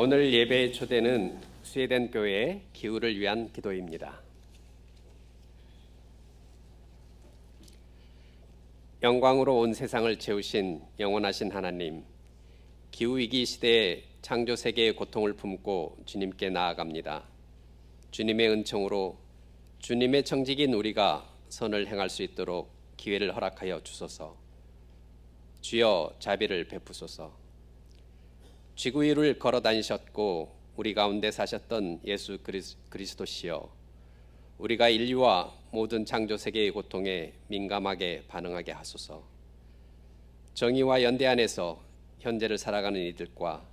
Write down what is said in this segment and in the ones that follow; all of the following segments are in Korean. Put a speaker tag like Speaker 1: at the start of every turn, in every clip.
Speaker 1: 오늘 예배의 초대는 스웨덴 교회의 기후를 위한 기도입니다. 영광으로 온 세상을 채우신 영원하신 하나님, 기후위기 시대에 창조 세계의 고통을 품고 주님께 나아갑니다. 주님의 은총으로 주님의 청직인 우리가 선을 행할 수 있도록 기회를 허락하여 주소서. 주여 자비를 베푸소서. 지구 위를 걸어 다니셨고 우리 가운데 사셨던 예수 그리스도시여, 우리가 인류와 모든 창조 세계의 고통에 민감하게 반응하게 하소서. 정의와 연대 안에서 현재를 살아가는 이들과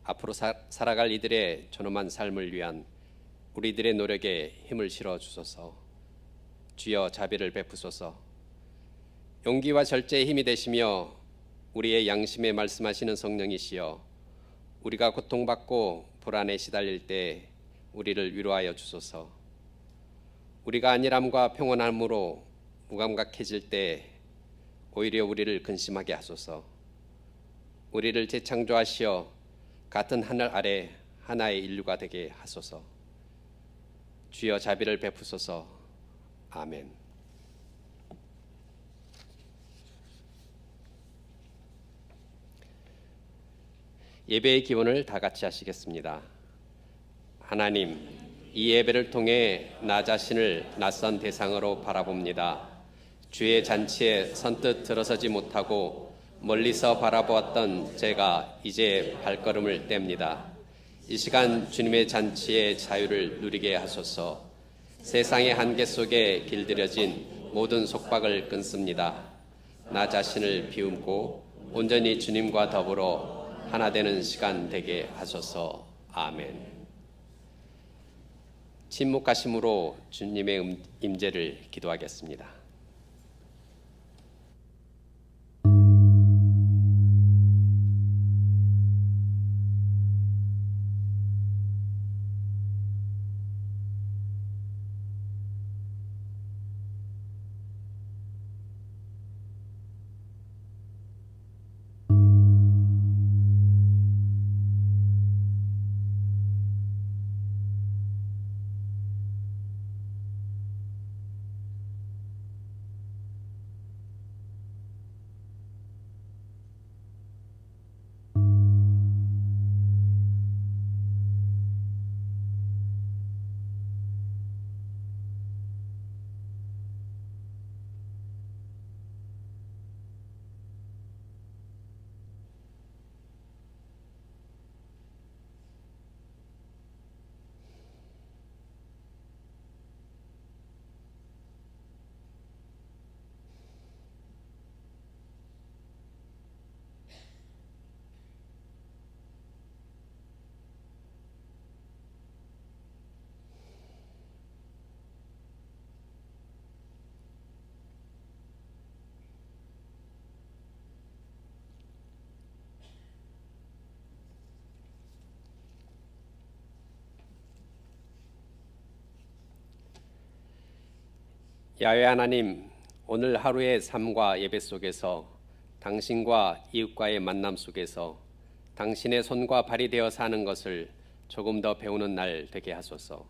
Speaker 1: 앞으로 살아갈 이들의 존엄한 삶을 위한 우리들의 노력에 힘을 실어 주소서. 주여 자비를 베푸소서. 용기와 절제의 힘이 되시며 우리의 양심에 말씀하시는 성령이시여, 우리가 고통받고 불안에 시달릴 때 우리를 위로하여 주소서. 우리가 안일함과 평온함으로 무감각해질 때 오히려 우리를 근심하게 하소서. 우리를 재창조하시어 같은 하늘 아래 하나의 인류가 되게 하소서. 주여 자비를 베푸소서. 아멘. 예배의 기원을 다 같이 하시겠습니다. 하나님, 이 예배를 통해 나 자신을 낯선 대상으로 바라봅니다. 주의 잔치에 선뜻 들어서지 못하고 멀리서 바라보았던 제가 이제 발걸음을 뗍니다. 이 시간 주님의 잔치의 자유를 누리게 하소서. 세상의 한계 속에 길들여진 모든 속박을 끊습니다. 나 자신을 비움고 온전히 주님과 더불어 하나 되는 시간 되게 하소서. 아멘. 침묵하심으로 주님의 임재를 기도하겠습니다. 야훼 하나님, 오늘 하루의 삶과 예배 속에서 당신과 이웃과의 만남 속에서 당신의 손과 발이 되어 사는 것을 조금 더 배우는 날 되게 하소서.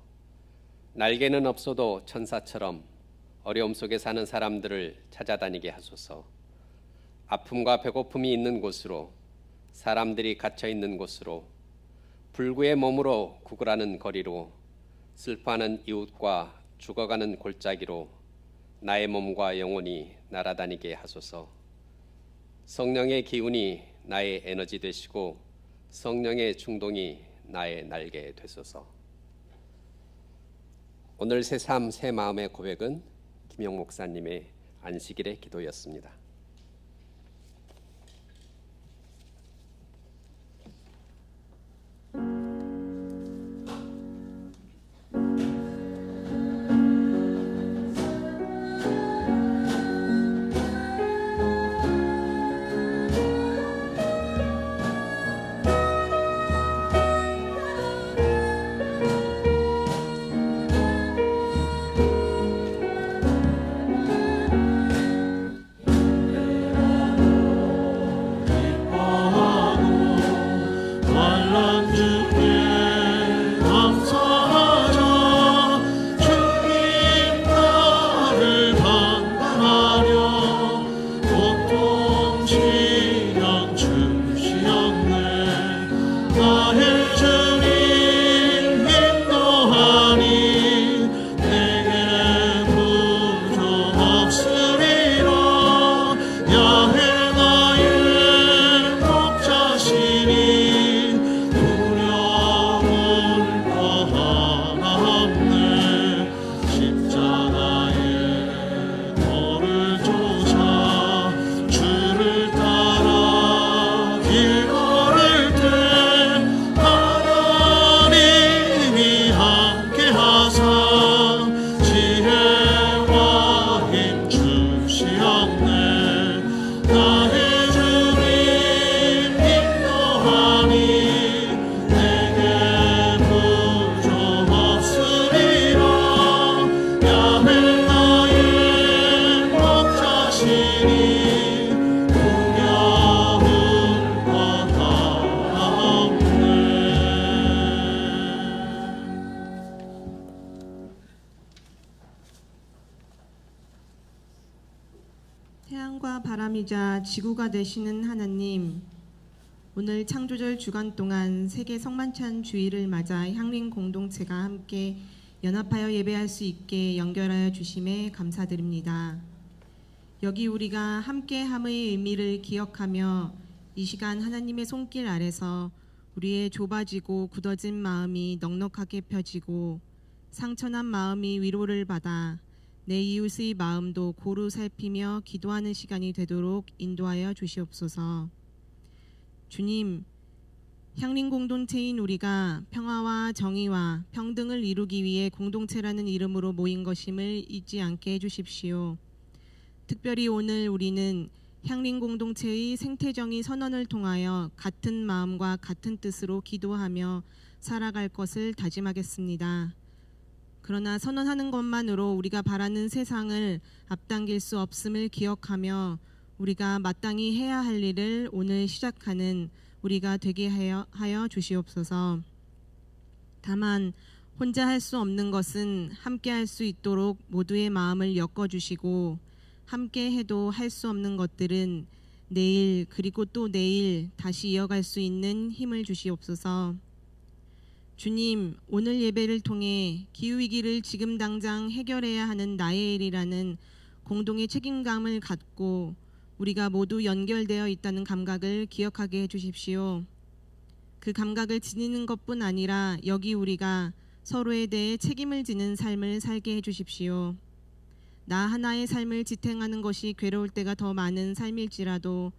Speaker 1: 날개는 없어도 천사처럼 어려움 속에 사는 사람들을 찾아다니게 하소서. 아픔과 배고픔이 있는 곳으로, 사람들이 갇혀 있는 곳으로, 불구의 몸으로 구걸하는 거리로, 슬퍼하는 이웃과 죽어가는 골짜기로 나의 몸과 영혼이 날아다니게 하소서. 성령의 기운이 나의 에너지 되시고 성령의 충동이 나의 날개 되소서. 오늘 새삼 새 마음의 고백은 김영 목사님의 안식일의 기도였습니다.
Speaker 2: 나의 주님 인도하니 내게 부족 없으리라. 야훼 나의 목자시니 두려울 거 하나 없네. 십자가의 도를 쫓아 주를 따라 길 걸을 때 하나님이 함께하사 지혜와 힘 주시옵네. 나의 주님 인도하니 내게 부족 없으리라. 야훼 나의 목자시니 두려울 것 하나 없네.
Speaker 3: 태양과 바람이자 지구가 되시는 하나님, 오늘 창조절 주간 동안 세계 성만찬 주일을 맞아 향림 공동체가 함께 연합하여 예배할 수 있게 연결하여 주심에 감사드립니다. 여기 우리가 함께함의 의미를 기억하며 이 시간 하나님의 손길 아래서 우리의 좁아지고 굳어진 마음이 넉넉하게 펴지고 상처난 마음이 위로를 받아 내 이웃의 마음도 고루 살피며 기도하는 시간이 되도록 인도하여 주시옵소서. 주님, 향림 공동체인 우리가 평화와 정의와 평등을 이루기 위해 공동체라는 이름으로 모인 것임을 잊지 않게 해주십시오. 특별히 오늘 우리는 향림 공동체의 생태정의 선언을 통하여 같은 마음과 같은 뜻으로 기도하며 살아갈 것을 다짐하겠습니다. 그러나 선언하는 것만으로 우리가 바라는 세상을 앞당길 수 없음을 기억하며 우리가 마땅히 해야 할 일을 오늘 시작하는 우리가 되게 하여 주시옵소서. 다만 혼자 할 수 없는 것은 함께 할 수 있도록 모두의 마음을 엮어주시고 함께 해도 할 수 없는 것들은 내일 그리고 또 내일 다시 이어갈 수 있는 힘을 주시옵소서. 주님, 오늘 예배를 통해 기후위기를 지금 당장 해결해야 하는 나의 일이라는 공동의 책임감을 갖고 우리가 모두 연결되어 있다는 감각을 기억하게 해주십시오. 그 감각을 지니는 것뿐 아니라 여기 우리가 서로에 대해 책임을 지는 삶을 살게 해주십시오. 나 하나의 삶을 지탱하는 것이 괴로울 때가 더 많은 삶일지라도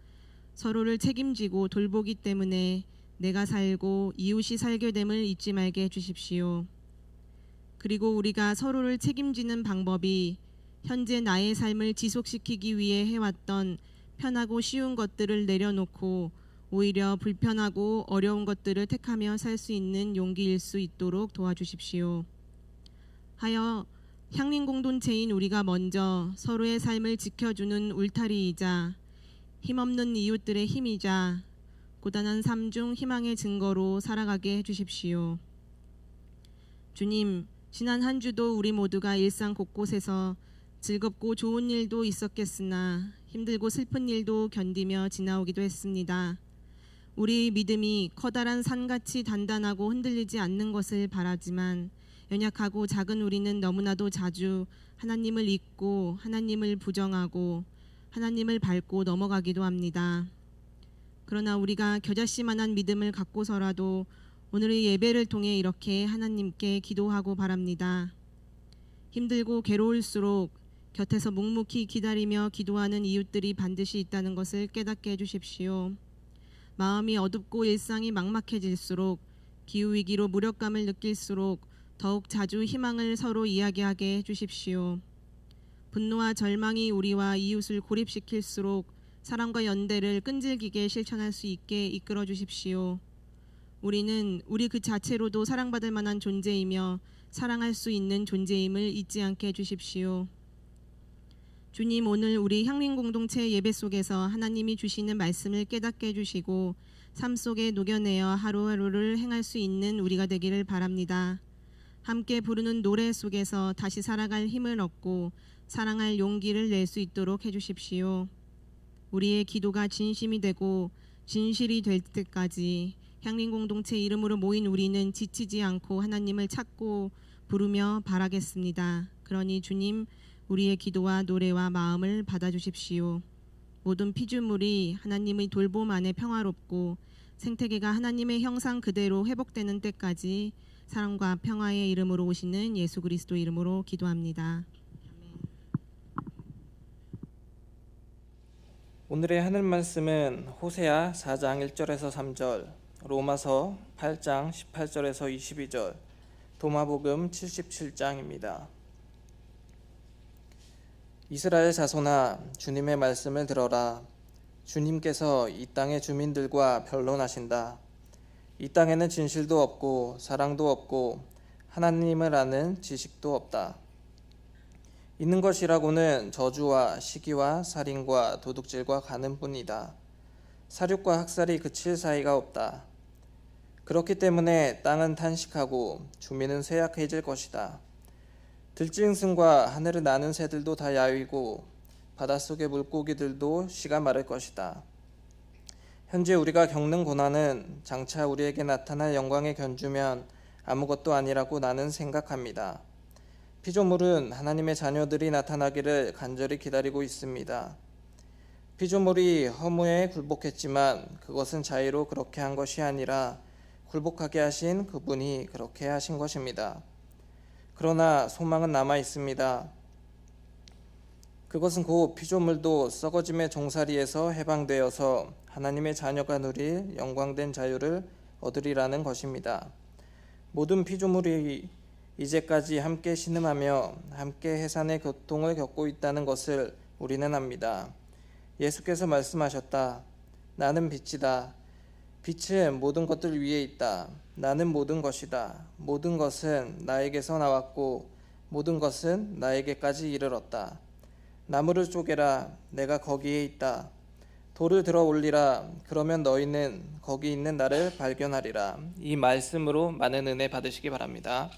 Speaker 3: 서로를 책임지고 돌보기 때문에 내가 살고 이웃이 살게 됨을 잊지 말게 해주십시오. 그리고 우리가 서로를 책임지는 방법이 현재 나의 삶을 지속시키기 위해 해왔던 편하고 쉬운 것들을 내려놓고 오히려 불편하고 어려운 것들을 택하며 살 수 있는 용기일 수 있도록 도와주십시오. 하여 향림 공동체인 우리가 먼저 서로의 삶을 지켜주는 울타리이자 힘없는 이웃들의 힘이자 고단한 삶 중 희망의 증거로 살아가게 해주십시오. 주님, 지난 한 주도 우리 모두가 일상 곳곳에서 즐겁고 좋은 일도 있었겠으나 힘들고 슬픈 일도 견디며 지나오기도 했습니다. 우리 믿음이 커다란 산같이 단단하고 흔들리지 않는 것을 바라지만 연약하고 작은 우리는 너무나도 자주 하나님을 잊고 하나님을 부정하고 하나님을 밟고 넘어가기도 합니다. 그러나 우리가 겨자씨만한 믿음을 갖고서라도 오늘의 예배를 통해 이렇게 하나님께 기도하고 바랍니다. 힘들고 괴로울수록 곁에서 묵묵히 기다리며 기도하는 이웃들이 반드시 있다는 것을 깨닫게 해주십시오. 마음이 어둡고 일상이 막막해질수록 기후위기로 무력감을 느낄수록 더욱 자주 희망을 서로 이야기하게 해주십시오. 분노와 절망이 우리와 이웃을 고립시킬수록 사랑과 연대를 끈질기게 실천할 수 있게 이끌어 주십시오. 우리는 우리 그 자체로도 사랑받을 만한 존재이며 사랑할 수 있는 존재임을 잊지 않게 해주십시오. 주님, 오늘 우리 향림 공동체 예배 속에서 하나님이 주시는 말씀을 깨닫게 해주시고 삶 속에 녹여내어 하루하루를 행할 수 있는 우리가 되기를 바랍니다. 함께 부르는 노래 속에서 다시 살아갈 힘을 얻고 사랑할 용기를 낼 수 있도록 해주십시오. 우리의 기도가 진심이 되고 진실이 될 때까지 향림 공동체 이름으로 모인 우리는 지치지 않고 하나님을 찾고 부르며 바라겠습니다. 그러니 주님, 우리의 기도와 노래와 마음을 받아주십시오. 모든 피조물이 하나님의 돌봄 안에 평화롭고 생태계가 하나님의 형상 그대로 회복되는 때까지 사랑과 평화의 이름으로 오시는 예수 그리스도 이름으로 기도합니다.
Speaker 4: 오늘의 하늘 말씀은 호세아 4장 1절에서 3절, 로마서 8장 18절에서 22절, 도마복음 77장입니다. 이스라엘 자손아, 주님의 말씀을 들어라. 주님께서 이 땅의 주민들과 변론하신다. 이 땅에는 진실도 없고 사랑도 없고 하나님을 아는 지식도 없다. 있는 것이라고는 저주와 시기와 살인과 도둑질과 간음뿐이다. 사륙과 학살이 그칠 사이가 없다. 그렇기 때문에 땅은 탄식하고 주민은 쇠약해질 것이다. 들짐승과 하늘을 나는 새들도 다 야위고 바닷속의 물고기들도 씨가 마를 것이다. 현재 우리가 겪는 고난은 장차 우리에게 나타날 영광에 견주면 아무것도 아니라고 나는 생각합니다. 피조물은 하나님의 자녀들이 나타나기를 간절히 기다리고 있습니다. 피조물이 허무에 굴복했지만 그것은 자의로 그렇게 한 것이 아니라 굴복하게 하신 그분이 그렇게 하신 것입니다. 그러나 소망은 남아 있습니다. 그것은 곧 피조물도 썩어짐의 종살이에서 해방되어서 하나님의 자녀가 누릴 영광된 자유를 얻으리라는 것입니다. 모든 피조물이 이제까지 함께 신음하며 함께 해산의 고통을 겪고 있다는 것을 우리는 압니다. 예수께서 말씀하셨다. 나는 빛이다. 빛은 모든 것들 위에 있다. 나는 모든 것이다. 모든 것은 나에게서 나왔고 모든 것은 나에게까지 이르렀다. 나무를 쪼개라. 내가 거기에 있다. 돌을 들어 올리라. 그러면 너희는 거기 있는 나를 발견하리라. 이 말씀으로 많은 은혜 받으시기 바랍니다.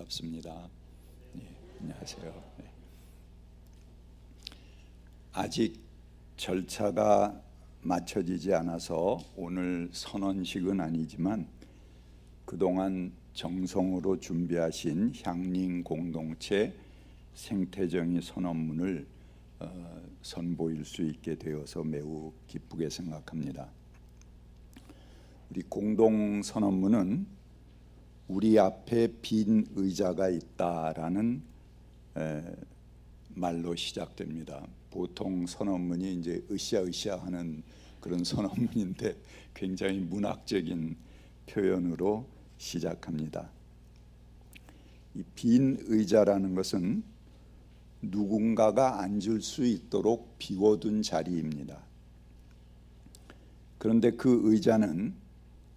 Speaker 5: 반갑습니다. 안녕하세요. 아직 절차가 마쳐지지 않아서 오늘 선언식은 아니지만 그동안 정성으로 준비하신 향림 공동체 생태정의 선언문을 선보일 수 있게 되어서 매우 기쁘게 생각합니다. 우리 공동 선언문은 우리 앞에 빈 의자가 있다라는 말로 시작됩니다. 보통 선언문이 이제 으쌰으쌰 하는 그런 선언문인데 굉장히 문학적인 표현으로 시작합니다. 이 빈 의자라는 것은 누군가가 앉을 수 있도록 비워둔 자리입니다. 그런데 그 의자는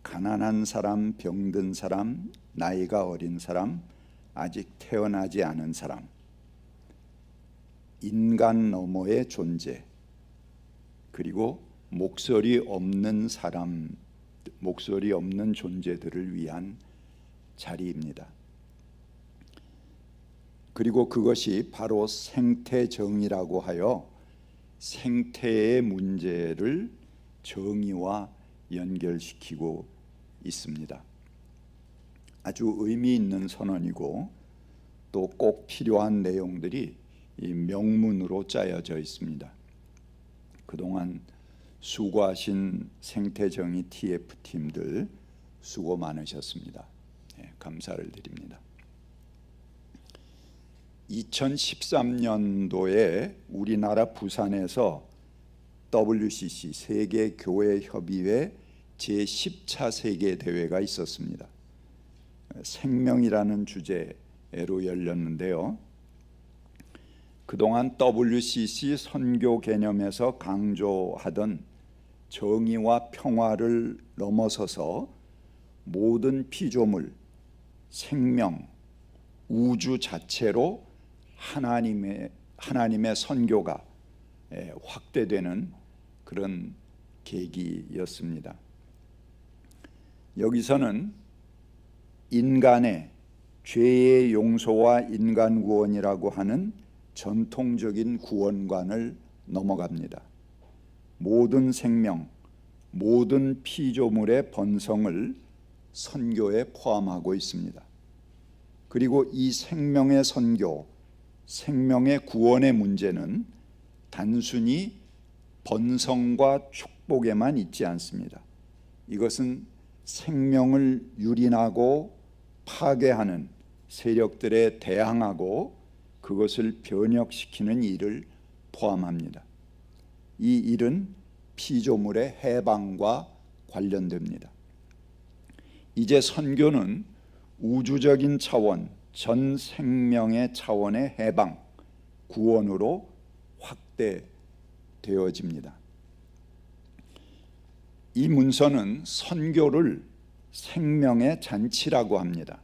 Speaker 5: 가난한 사람, 병든 사람, 나이가 어린 사람, 아직 태어나지 않은 사람, 인간 너머의 존재, 그리고 목소리 없는 사람, 목소리 없는 존재들을 위한 자리입니다. 그리고 그것이 바로 생태정의라고 하여 생태의 문제를 정의와 연결시키고 있습니다. 아주 의미 있는 선언이고 또 꼭 필요한 내용들이 이 명문으로 짜여져 있습니다. 그동안 수고하신 생태정의 TF팀들 수고 많으셨습니다. 감사를 드립니다. 2013년도에 우리나라 부산에서 WCC 세계교회협의회 제10차 세계대회가 있었습니다. 생명이라는 주제로 열렸는데요. 그동안 WCC 선교 개념에서 강조하던 정의와 평화를 넘어서서 모든 피조물, 생명, 우주 자체로 하나님의 선교가 확대되는 그런 계기였습니다. 여기서는 인간의 죄의 용서와 인간 구원이라고 하는 전통적인 구원관을 넘어갑니다. 모든 생명, 모든 피조물의 번성을 선교에 포함하고 있습니다. 그리고 이 생명의 선교, 생명의 구원의 문제는 단순히 번성과 축복에만 있지 않습니다. 이것은 생명을 유린하고 파괴하는 세력들에 대항하고 그것을 변혁시키는 일을 포함합니다. 이 일은 피조물의 해방과 관련됩니다. 이제 선교는 우주적인 차원, 전 생명의 차원의 해방, 구원으로 확대되어집니다. 이 문서는 선교를 생명의 잔치라고 합니다.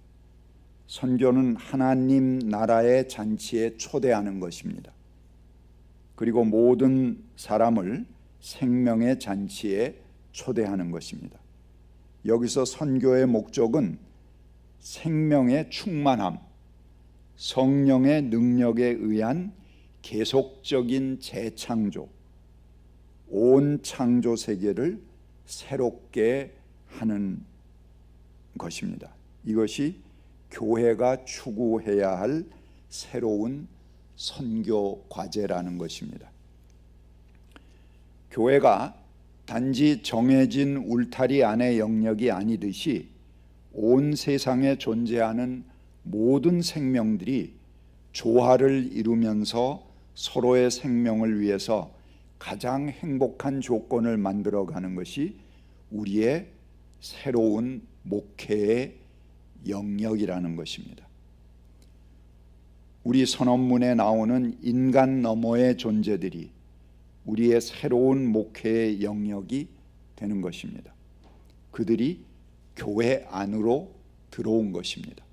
Speaker 5: 선교는 하나님 나라의 잔치에 초대하는 것입니다. 그리고 모든 사람을 생명의 잔치에 초대하는 것입니다. 여기서 선교의 목적은 생명의 충만함, 성령의 능력에 의한 계속적인 재창조, 온 창조 세계를 새롭게 하는 것입니다. 이것이 교회가 추구해야 할 새로운 선교 과제라는 것입니다. 교회가 단지 정해진 울타리 안의 영역이 아니듯이 온 세상에 존재하는 모든 생명들이 조화를 이루면서 서로의 생명을 위해서 가장 행복한 조건을 만들어가는 것이 우리의 새로운 목회의 영역이라는 것입니다. 우리 선언문에 나오는 인간 너머의 존재들이 우리의 새로운 목회의 영역이 되는 것입니다. 그들이 교회 안으로 들어온 것입니다.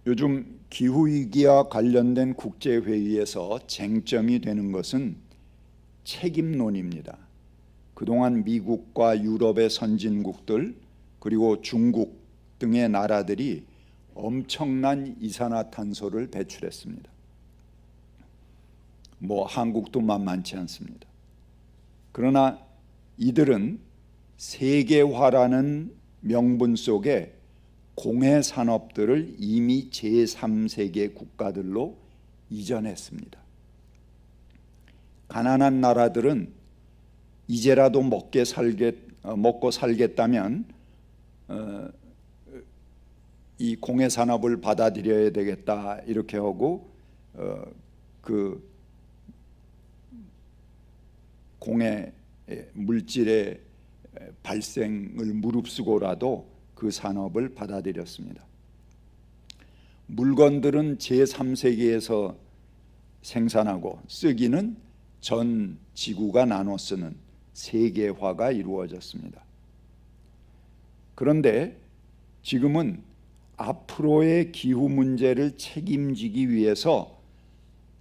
Speaker 5: 요즘 기후위기와 관련된 국제회의에서 쟁점이 되는 것은 책임론입니다. 그동안 미국과 유럽의 선진국들 그리고 중국, 등의 나라들이 엄청난 이산화탄소를 배출했습니다. 한국도 만만치 않습니다. 그러나 이들은 세계화라는 명분 속에 공해 산업들을 이미 제3세계 국가들로 이전했습니다. 가난한 나라들은 이제라도 먹고 살겠다면 이 공해 산업을 받아들여야 되겠다 이렇게 하고 그 공해 물질의 발생을 무릅쓰고라도 그 산업을 받아들였습니다. 물건들은 제3세계에서 생산하고 쓰기는 전 지구가 나눠 쓰는 세계화가 이루어졌습니다. 그런데 지금은 앞으로의 기후 문제를 책임지기 위해서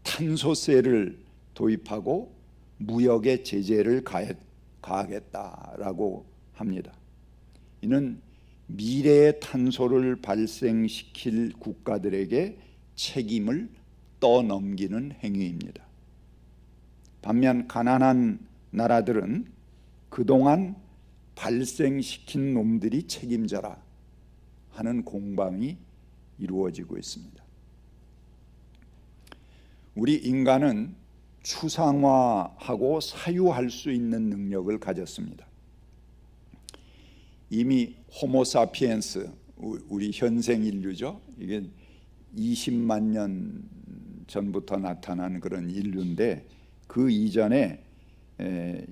Speaker 5: 탄소세를 도입하고 무역의 제재를 가하겠다라고 합니다. 이는 미래의 탄소를 발생시킬 국가들에게 책임을 떠넘기는 행위입니다. 반면 가난한 나라들은 그동안 발생시킨 놈들이 책임져라 하는 공방이 이루어지고 있습니다. 우리 인간은 추상화하고 사유할 수 있는 능력을 가졌습니다. 이미 호모사피엔스, 우리 현생 인류죠. 이게 20만 년 전부터 나타난 그런 인류인데 그 이전에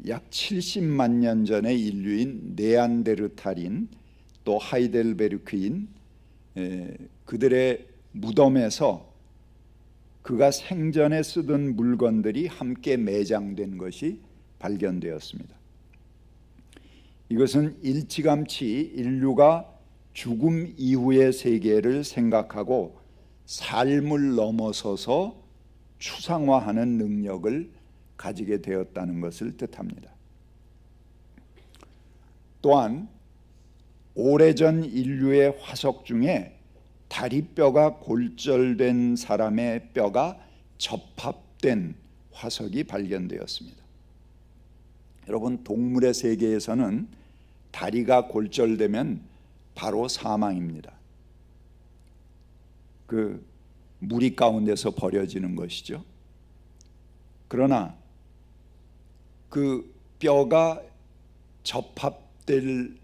Speaker 5: 약 70만 년 전의 인류인 네안데르탈인 또 하이델베르크인 그들의 무덤에서 그가 생전에 쓰던 물건들이 함께 매장된 것이 발견되었습니다. 이것은 일찌감치 인류가 죽음 이후의 세계를 생각하고 삶을 넘어서서 추상화하는 능력을 가지게 되었다는 것을 뜻합니다. 또한 오래전 인류의 화석 중에 다리뼈가 골절된 사람의 뼈가 접합된 화석이 발견되었습니다. 여러분, 동물의 세계에서는 다리가 골절되면 바로 사망입니다. 그 무리 가운데서 버려지는 것이죠. 그러나 그 뼈가 접합될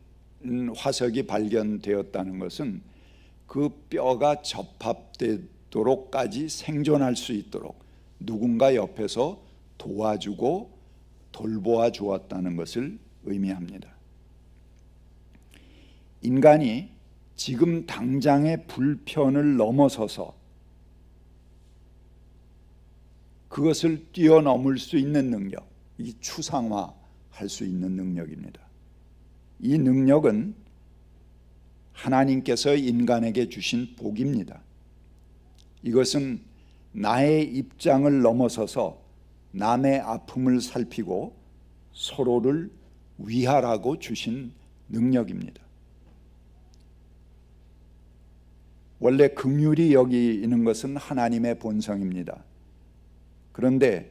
Speaker 5: 화석이 발견되었다는 것은 그 뼈가 접합되도록까지 생존할 수 있도록 누군가 옆에서 도와주고 돌보아 주었다는 것을 의미합니다. 인간이 지금 당장의 불편을 넘어서서 그것을 뛰어넘을 수 있는 능력, 이 추상화할 수 있는 능력입니다. 이 능력은 하나님께서 인간에게 주신 복입니다. 이것은 나의 입장을 넘어서서 남의 아픔을 살피고 서로를 위하라고 주신 능력입니다. 원래 긍휼히 여기는 것은 하나님의 본성입니다. 그런데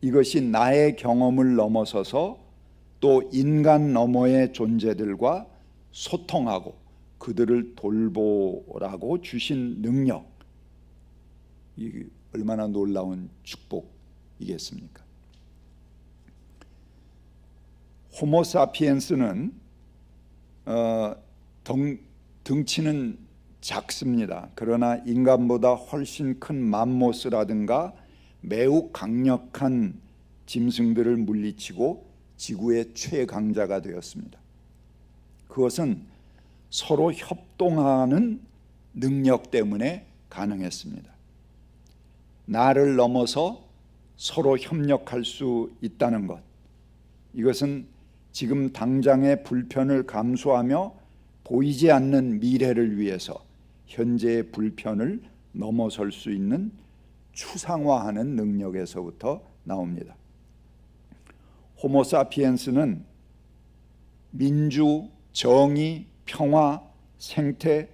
Speaker 5: 이것이 나의 경험을 넘어서서 또 인간 너머의 존재들과 소통하고 그들을 돌보라고 주신 능력, 이 얼마나 놀라운 축복이겠습니까? 호모사피엔스는 덩치는 작습니다. 그러나 인간보다 훨씬 큰 맘모스라든가 매우 강력한 짐승들을 물리치고 지구의 최강자가 되었습니다. 그것은 서로 협동하는 능력 때문에 가능했습니다. 나를 넘어서 서로 협력할 수 있다는 것, 이것은 지금 당장의 불편을 감수하며 보이지 않는 미래를 위해서 현재의 불편을 넘어설 수 있는 추상화하는 능력에서부터 나옵니다. 호모사피엔스는 민주, 정의, 평화, 생태,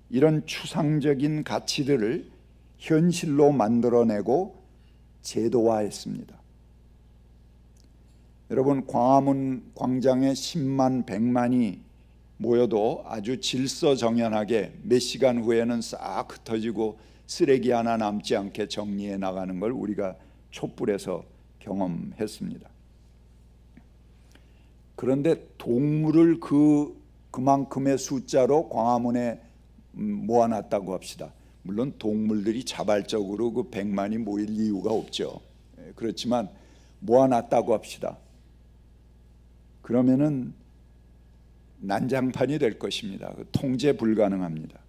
Speaker 5: 이런 추상적인 가치들을 현실로 만들어내고 제도화했습니다. 여러분, 광화문 광장에 10만, 100만이 모여도 아주 질서정연하게 몇 시간 후에는 싹 흩어지고 쓰레기 하나 남지 않게 정리해 나가는 걸 우리가 촛불에서 경험했습니다. 그런데 동물을 그만큼의 숫자로 광화문에 모아놨다고 합시다. 물론 동물들이 자발적으로 그 100만이 모일 이유가 없죠. 그렇지만 모아놨다고 합시다. 그러면은 난장판이 될 것입니다. 통제 불가능합니다.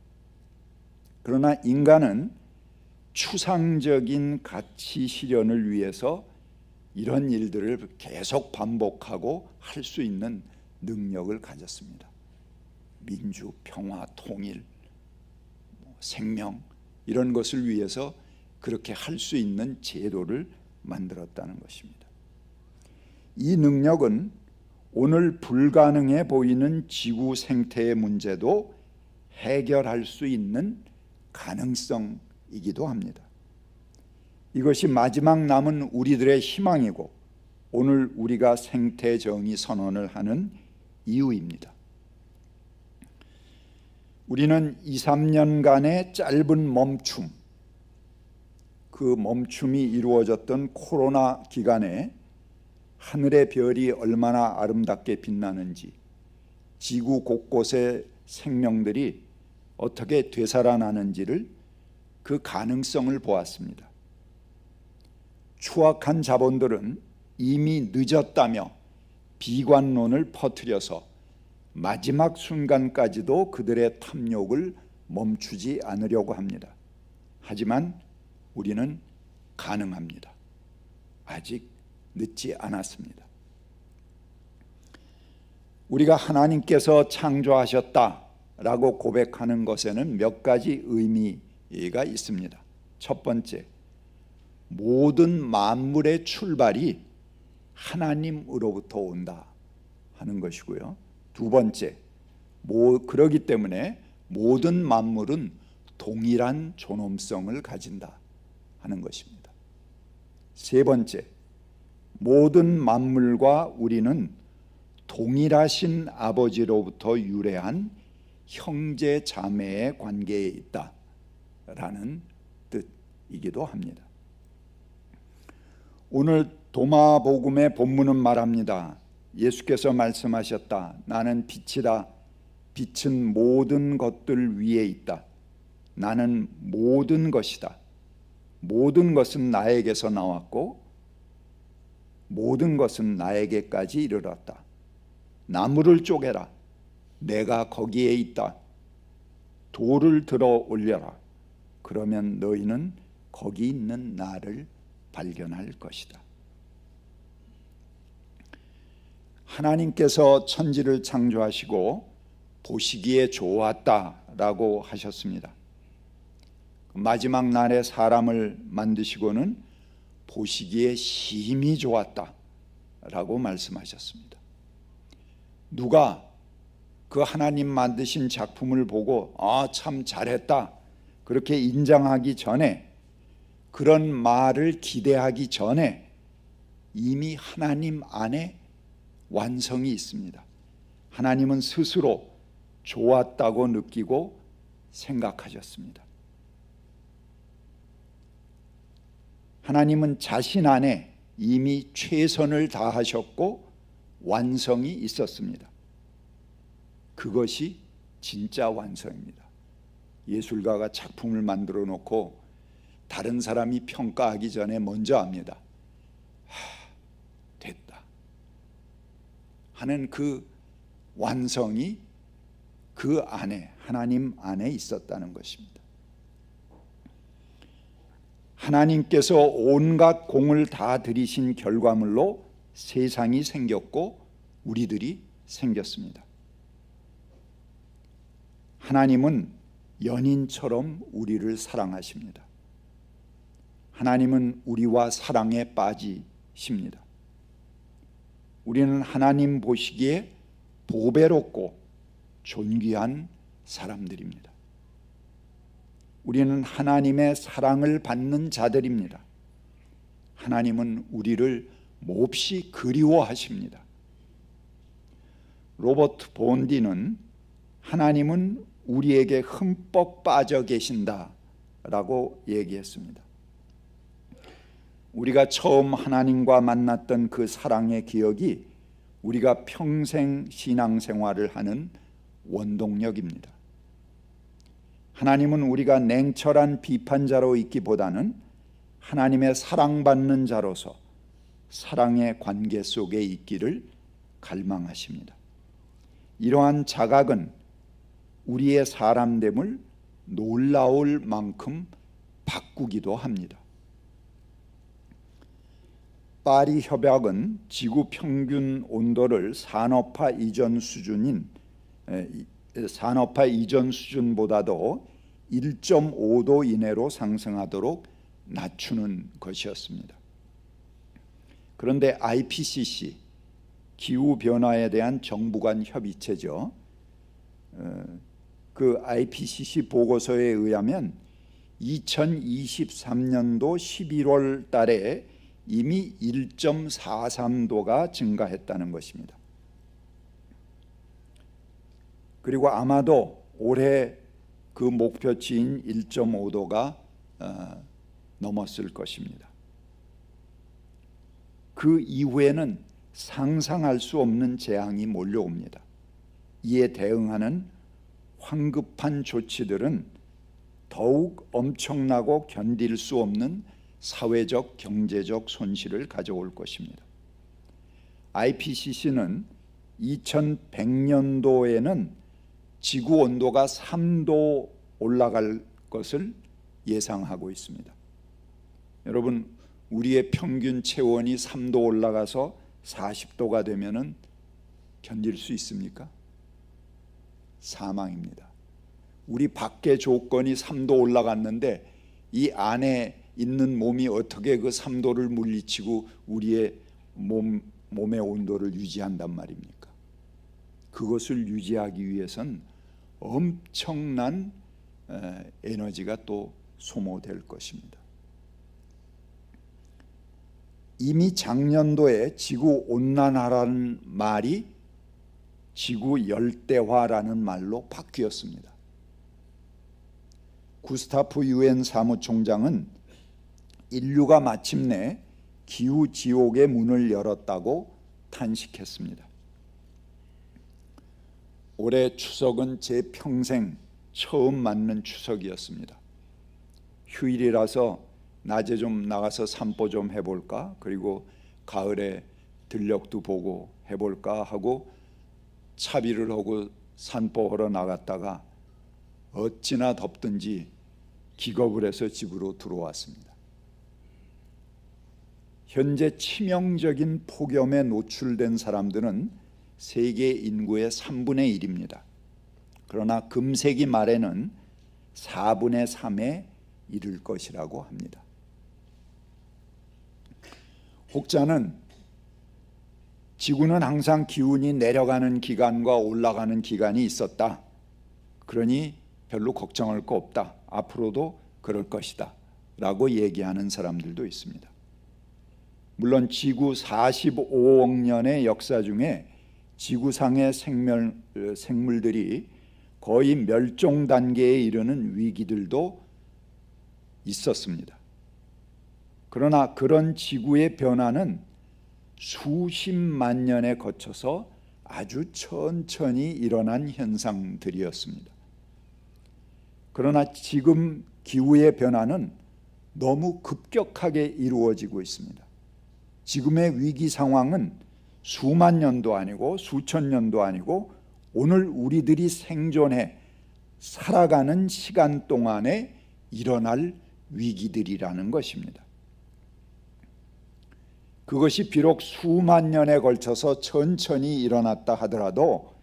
Speaker 5: 그러나 인간은 추상적인 가치 실현을 위해서 이런 일들을 계속 반복하고 할 수 있는 능력을 가졌습니다. 민주, 평화, 통일, 생명, 이런 것을 위해서 그렇게 할 수 있는 제도를 만들었다는 것입니다. 이 능력은 오늘 불가능해 보이는 지구 생태의 문제도 해결할 수 있는 가능성이기도 합니다. 이것이 마지막 남은 우리들의 희망이고 오늘 우리가 생태정의 선언을 하는 이유입니다. 우리는 2, 3년간의 짧은 멈춤, 그 멈춤이 이루어졌던 코로나 기간에 하늘의 별이 얼마나 아름답게 빛나는지, 지구 곳곳의 생명들이 어떻게 되살아나는지를, 그 가능성을 보았습니다. 추악한 자본들은 이미 늦었다며 비관론을 퍼뜨려서 마지막 순간까지도 그들의 탐욕을 멈추지 않으려고 합니다. 하지만 우리는 가능합니다. 아직 늦지 않았습니다. 우리가 하나님께서 창조하셨다라고 고백하는 것에는 몇 가지 의미가 있습니다. 첫 번째, 모든 만물의 출발이 하나님으로부터 온다 하는 것이고요. 두 번째, 그러기 때문에 모든 만물은 동일한 존엄성을 가진다 하는 것입니다. 세 번째, 모든 만물과 우리는 동일하신 아버지로부터 유래한 형제 자매의 관계에 있다라는 뜻이기도 합니다. 오늘 도마복음의 본문은 말합니다. 예수께서 말씀하셨다. 나는 빛이다. 빛은 모든 것들 위에 있다. 나는 모든 것이다. 모든 것은 나에게서 나왔고 모든 것은 나에게까지 이르렀다. 나무를 쪼개라. 내가 거기에 있다. 돌을 들어 올려라. 그러면 너희는 거기 있는 나를 발견할 것이다. 하나님께서 천지를 창조하시고 보시기에 좋았다라고 하셨습니다. 마지막 날에 사람을 만드시고는 보시기에 심히 좋았다라고 말씀하셨습니다. 누가 그 하나님 만드신 작품을 보고 참 잘했다 그렇게 인정하기 전에, 그런 말을 기대하기 전에 이미 하나님 안에 완성이 있습니다. 하나님은 스스로 좋았다고 느끼고 생각하셨습니다. 하나님은 자신 안에 이미 최선을 다하셨고 완성이 있었습니다. 그것이 진짜 완성입니다. 예술가가 작품을 만들어 놓고 다른 사람이 평가하기 전에 먼저 합니다. 됐다 하는 그 완성이 그 안에, 하나님 안에 있었다는 것입니다. 하나님께서 온갖 공을 다 들이신 결과물로 세상이 생겼고 우리들이 생겼습니다. 하나님은 연인처럼 우리를 사랑하십니다. 하나님은 우리와 사랑에 빠지십니다. 우리는 하나님 보시기에 보배롭고 존귀한 사람들입니다. 우리는 하나님의 사랑을 받는 자들입니다. 하나님은 우리를 몹시 그리워하십니다. 로버트 본디는 하나님은 우리에게 흠뻑 빠져 계신다라고 얘기했습니다. 우리가 처음 하나님과 만났던 그 사랑의 기억이 우리가 평생 신앙생활을 하는 원동력입니다. 하나님은 우리가 냉철한 비판자로 있기보다는 하나님의 사랑받는 자로서 사랑의 관계 속에 있기를 갈망하십니다. 이러한 자각은 우리의 사람됨을 놀라울 만큼 바꾸기도 합니다. 파리 협약은 지구 평균 온도를 산업화 이전 수준보다도 1.5도 이내로 상승하도록 낮추는 것이었습니다. 그런데 IPCC, 기후변화에 대한 정부 간 협의체죠. 그 IPCC 보고서에 의하면 2023년도 11월 달에 이미 1.43도가 증가했다는 것입니다. 그리고 아마도 올해 그 목표치인 1.5도가 넘었을 것입니다. 그 이후에는 상상할 수 없는 재앙이 몰려옵니다. 이에 대응하는 황급한 조치들은 더욱 엄청나고 견딜 수 없는 사회적, 경제적 손실을 가져올 것입니다. IPCC는 2100년도에는 지구 온도가 3도 올라갈 것을 예상하고 있습니다. 여러분, 우리의 평균 체온이 3도 올라가서 40도가 되면은 견딜 수 있습니까? 사망입니다. 우리 밖의 조건이 3도 올라갔는데 이 안에 있는 몸이 어떻게 그 3도를 물리치고 우리의 몸의 온도를 유지한단 말입니까? 그것을 유지하기 위해선 엄청난 에너지가 또 소모될 것입니다. 이미 작년도에 지구 온난화라는 말이 지구 열대화라는 말로 바뀌었습니다. 구스타프 유엔 사무총장은 인류가 마침내 기후 지옥의 문을 열었다고 탄식했습니다. 올해 추석은 제 평생 처음 맞는 추석이었습니다. 휴일이라서 낮에 좀 나가서 산보 좀 해볼까, 그리고 가을에 들녘도 보고 해볼까 하고 차비를 하고 산보하러 나갔다가 어찌나 덥든지 기겁을 해서 집으로 들어왔습니다. 현재 치명적인 폭염에 노출된 사람들은 세계 인구의 3분의 1입니다. 그러나 금세기 말에는 4분의 3에 이를 것이라고 합니다. 혹자는 지구는 항상 기온이 내려가는 기간과 올라가는 기간이 있었다. 그러니 별로 걱정할 거 없다. 앞으로도 그럴 것이다. 라고 얘기하는 사람들도 있습니다. 물론 지구 45억 년의 역사 중에 지구상의 생물들이 거의 멸종 단계에 이르는 위기들도 있었습니다. 그러나 그런 지구의 변화는 수십만 년에 거쳐서 아주 천천히 일어난 현상들이었습니다. 그러나 지금 기후의 변화는 너무 급격하게 이루어지고 있습니다. 지금의 위기 상황은 수만 년도 아니고 수천 년도 아니고 오늘 우리들이 생존해 살아가는 시간 동안에 일어날 위기들이라는 것입니다. 그것이 비록 수만 년에 걸쳐서 천천히 일어났다 하더라도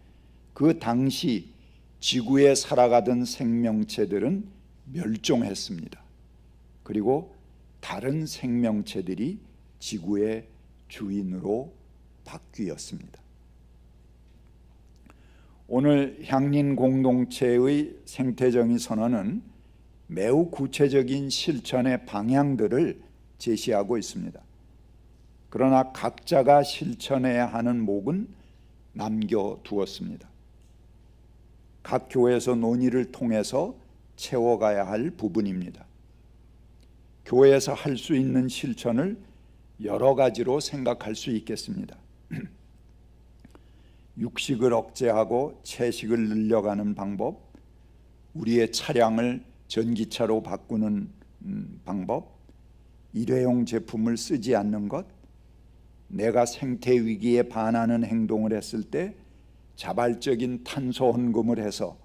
Speaker 5: 그 당시 지구에 살아가던 생명체들은 멸종했습니다. 그리고 다른 생명체들이 지구의 주인으로 바뀌었습니다. 오늘 향린 공동체의 생태정의 선언은 매우 구체적인 실천의 방향들을 제시하고 있습니다. 그러나 각자가 실천해야 하는 몫은 남겨두었습니다. 각 교회에서 논의를 통해서 채워가야 할 부분입니다. 교회에서 할 수 있는 실천을 여러 가지로 생각할 수 있겠습니다. 육식을 억제하고 채식을 늘려가는 방법, 우리의 차량을 전기차로 바꾸는 방법, 일회용 제품을 쓰지 않는 것, 내가 생태 위기에 반하는 행동을 했을 때 자발적인 탄소 헌금을 해서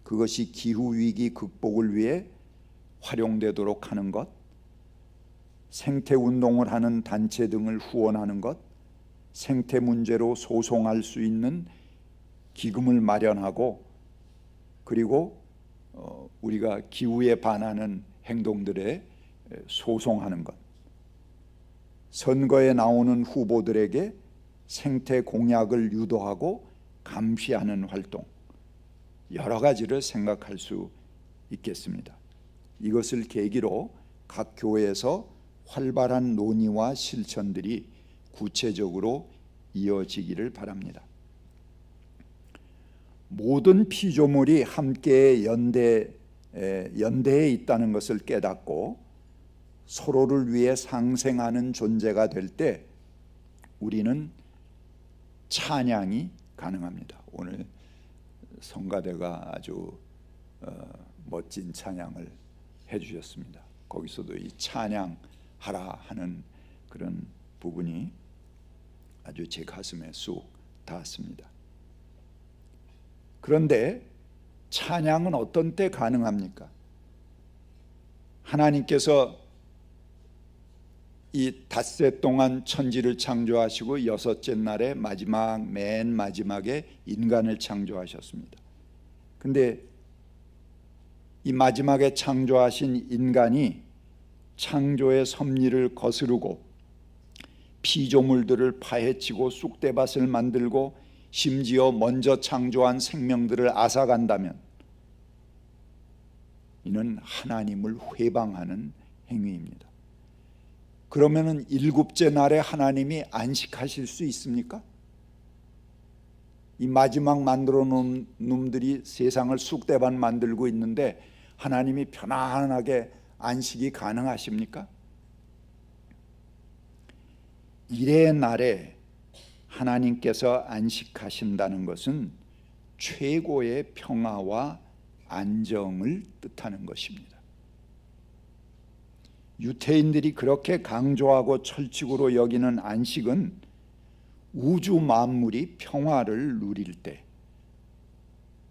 Speaker 5: 그것이 기후 위기 극복을 위해 활용되도록 하는 것, 생태 운동을 하는 단체 등을 후원하는 것, 생태 문제로 소송할 수 있는 기금을 마련하고, 그리고 우리가 기후에 반하는 행동들에 소송하는 것, 선거에 나오는 후보들에게 생태 공약을 유도하고 감시하는 활동, 여러 가지를 생각할 수 있겠습니다. 이것을 계기로 각 교회에서 활발한 논의와 실천들이 구체적으로 이어지기를 바랍니다. 모든 피조물이 함께 연대에 있다는 것을 깨닫고 서로를 위해 상생하는 존재가 될 때 우리는 찬양이 가능합니다. 오늘 성가대가 아주 멋진 찬양을 해주셨습니다. 거기서도 이 찬양하라 하는 그런 부분이 아주 제 가슴에 쑥 닿았습니다. 그런데 찬양은 어떤 때 가능합니까? 하나님께서 이 닷새 동안 천지를 창조하시고 여섯째 날에 맨 마지막에 인간을 창조하셨습니다. 근데 이 마지막에 창조하신 인간이 창조의 섭리를 거스르고 피조물들을 파헤치고 쑥대밭을 만들고 심지어 먼저 창조한 생명들을 앗아간다면 이는 하나님을 회방하는 행위입니다. 그러면은 일곱째 날에 하나님이 안식하실 수 있습니까? 이 마지막 만들어 놓은 놈들이 세상을 쑥대밭 만들고 있는데 하나님이 편안하게 안식이 가능하십니까? 일의 날에 하나님께서 안식하신다는 것은 최고의 평화와 안정을 뜻하는 것입니다. 유태인들이 그렇게 강조하고 철칙으로 여기는 안식은 우주 만물이 평화를 누릴 때,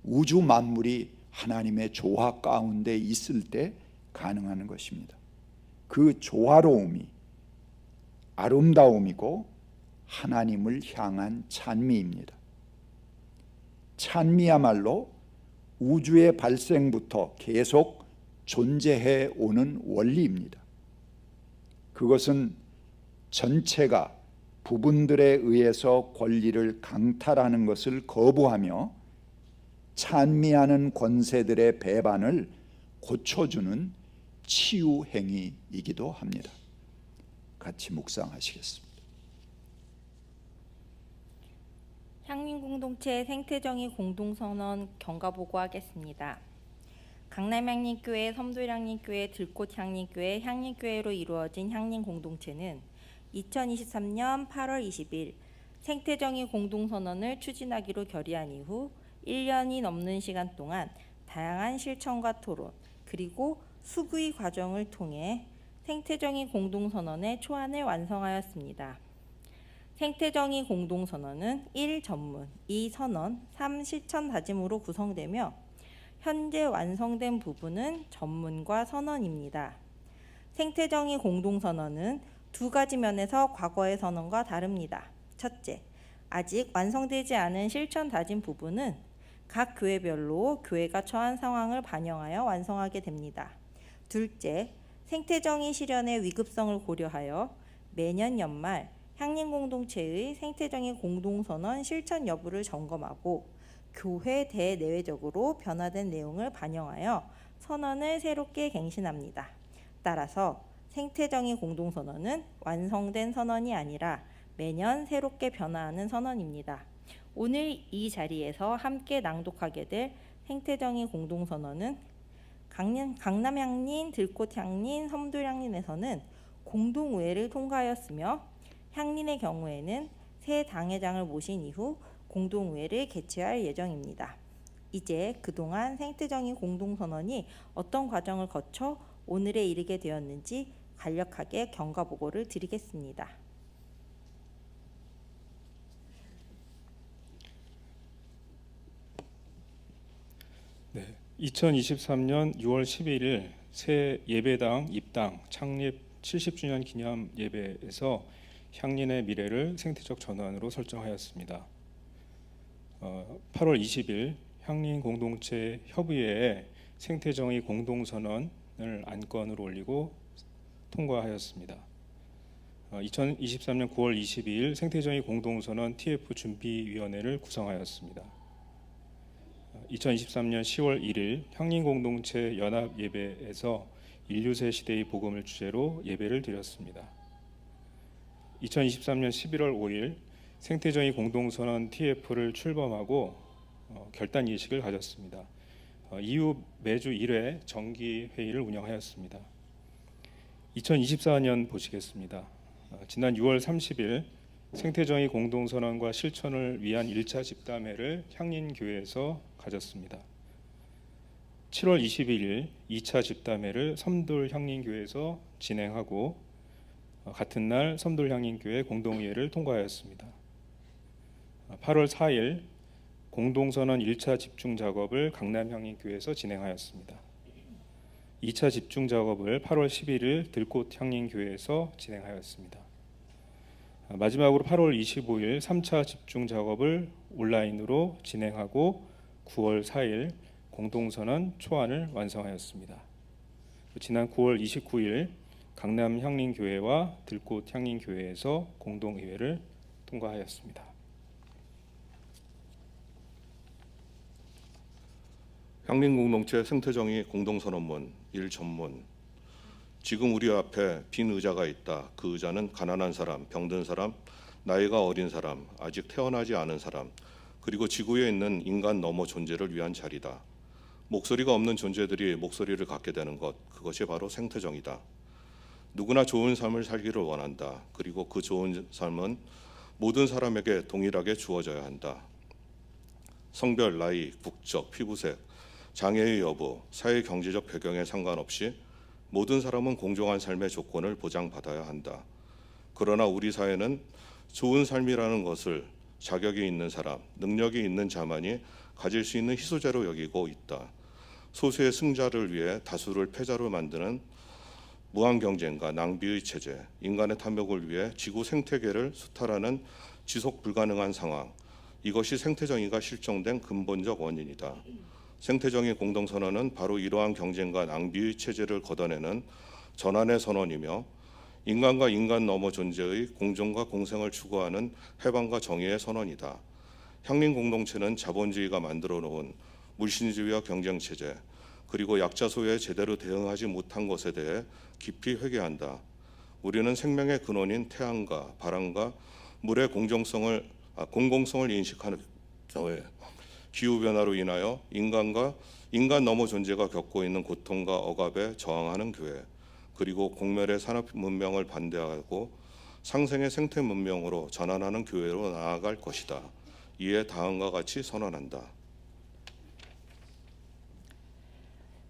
Speaker 5: 우주 만물이 하나님의 조화 가운데 있을 때 가능한 것입니다. 그 조화로움이 아름다움이고 하나님을 향한 찬미입니다. 찬미야말로 우주의 발생부터 계속 존재해 오는 원리입니다. 그것은 전체가 부분들에 의해서 권리를 강탈하는 것을 거부하며 찬미하는 권세들의 배반을 고쳐주는 치유 행위이기도 합니다. 같이 묵상하시겠습니다.
Speaker 6: 향림공동체 생태정의 공동선언 경과보고하겠습니다. 강남향림교회, 섬돌향림교회, 들꽃향림교회, 향림교회로 이루어진 향림공동체는 2023년 8월 20일 생태정의 공동선언을 추진하기로 결의한 이후 1년이 넘는 시간 동안 다양한 실천과 토론 그리고 수구의 과정을 통해 생태정의 공동선언의 초안을 완성하였습니다. 생태정의 공동선언은 1. 전문, 2. 선언, 3. 실천 다짐으로 구성되며 현재 완성된 부분은 전문과 선언입니다. 생태정의 공동선언은 두 가지 면에서 과거의 선언과 다릅니다. 첫째, 아직 완성되지 않은 실천 다짐 부분은 각 교회별로 교회가 처한 상황을 반영하여 완성하게 됩니다. 둘째, 생태정의 실현의 위급성을 고려하여 매년 연말 향림공동체의 생태정의 공동선언 실천 여부를 점검하고 교회 대내외적으로 변화된 내용을 반영하여 선언을 새롭게 갱신합니다. 따라서 생태정의 공동선언은 완성된 선언이 아니라 매년 새롭게 변화하는 선언입니다. 오늘 이 자리에서 함께 낭독하게 될 생태정의 공동선언은 강남향린, 들꽃향린, 섬돌향린에서는 공동의회를 통과하였으며 향린의 경우에는 새 당회장을 모신 이후 공동의회를 개최할 예정입니다. 이제 그동안 생태정의 공동선언이 어떤 과정을 거쳐 오늘에 이르게 되었는지 간략하게 경과보고를 드리겠습니다.
Speaker 7: 네, 2023년 6월 11일 새 예배당 입당 창립 70주년 기념 예배에서 향린의 미래를 생태적 전환으로 설정하였습니다. 8월 20일 향린 공동체 협의회에 생태정의 공동선언을 안건으로 올리고 통과하였습니다. 2023년 9월 22일 생태정의 공동선언 TF 준비위원회를 구성하였습니다. 2023년 10월 1일 향린 공동체 연합 예배에서 인류새 시대의 복음을 주제로 예배를 드렸습니다. 2023년 11월 5일 생태정의 공동선언 TF를 출범하고 결단 예식을 가졌습니다. 이후 매주 1회 정기 회의를 운영하였습니다. 2024년 보시겠습니다. 지난 6월 30일 생태정의 공동선언과 실천을 위한 1차 집담회를 향린교회에서 가졌습니다. 7월 21일 2차 집담회를 섬돌향린교회에서 진행하고 같은 날 섬돌향린교회 공동의회를 통과하였습니다. 8월 4일 공동선언 1차 집중작업을 강남향린교회에서 진행하였습니다. 2차 집중작업을 8월 11일 들꽃향린교회에서 진행하였습니다. 마지막으로 8월 25일 3차 집중작업을 온라인으로 진행하고 9월 4일 공동선언 초안을 완성하였습니다. 지난 9월 29일 강남향린교회와 들꽃향린교회에서 공동의회를 통과하였습니다.
Speaker 8: 향린공동체 생태정의 공동선언문 1전문. 지금 우리 앞에 빈 의자가 있다. 그 의자는 가난한 사람, 병든 사람, 나이가 어린 사람, 아직 태어나지 않은 사람, 그리고 지구에 있는 인간 너머 존재를 위한 자리다. 목소리가 없는 존재들이 목소리를 갖게 되는 것, 그것이 바로 생태정이다. 누구나 좋은 삶을 살기를 원한다. 그리고 그 좋은 삶은 모든 사람에게 동일하게 주어져야 한다. 성별, 나이, 국적, 피부색, 장애의 여부, 사회 경제적 배경에 상관없이 모든 사람은 공정한 삶의 조건을 보장받아야 한다. 그러나 우리 사회는 좋은 삶이라는 것을 자격이 있는 사람, 능력이 있는 자만이 가질 수 있는 희소제로 여기고 있다. 소수의 승자를 위해 다수를 패자로 만드는 무한 경쟁과 낭비의 체제, 인간의 탐욕을 위해 지구 생태계를 수탈하는 지속 불가능한 상황, 이것이 생태정의가 실종된 근본적 원인이다. 생태정의 공동선언은 바로 이러한 경쟁과 낭비의 체제를 걷어내는 전환의 선언이며 인간과 인간 너머 존재의 공존과 공생을 추구하는 해방과 정의의 선언이다. 향린 공동체는 자본주의가 만들어 놓은 물신주의와 경쟁 체제, 그리고 약자 소외에 제대로 대응하지 못한 것에 대해 깊이 회개한다. 우리는 생명의 근원인 태양과 바람과 물의 공공성을 인식하는 사회, 기후변화로 인하여 인간 너머 존재가 겪고 있는 고통과 억압에 저항하는 교회, 그리고 공멸의 산업 문명을 반대하고 상생의 생태 문명으로 전환하는 교회로 나아갈 것이다. 이에 다음과 같이 선언한다.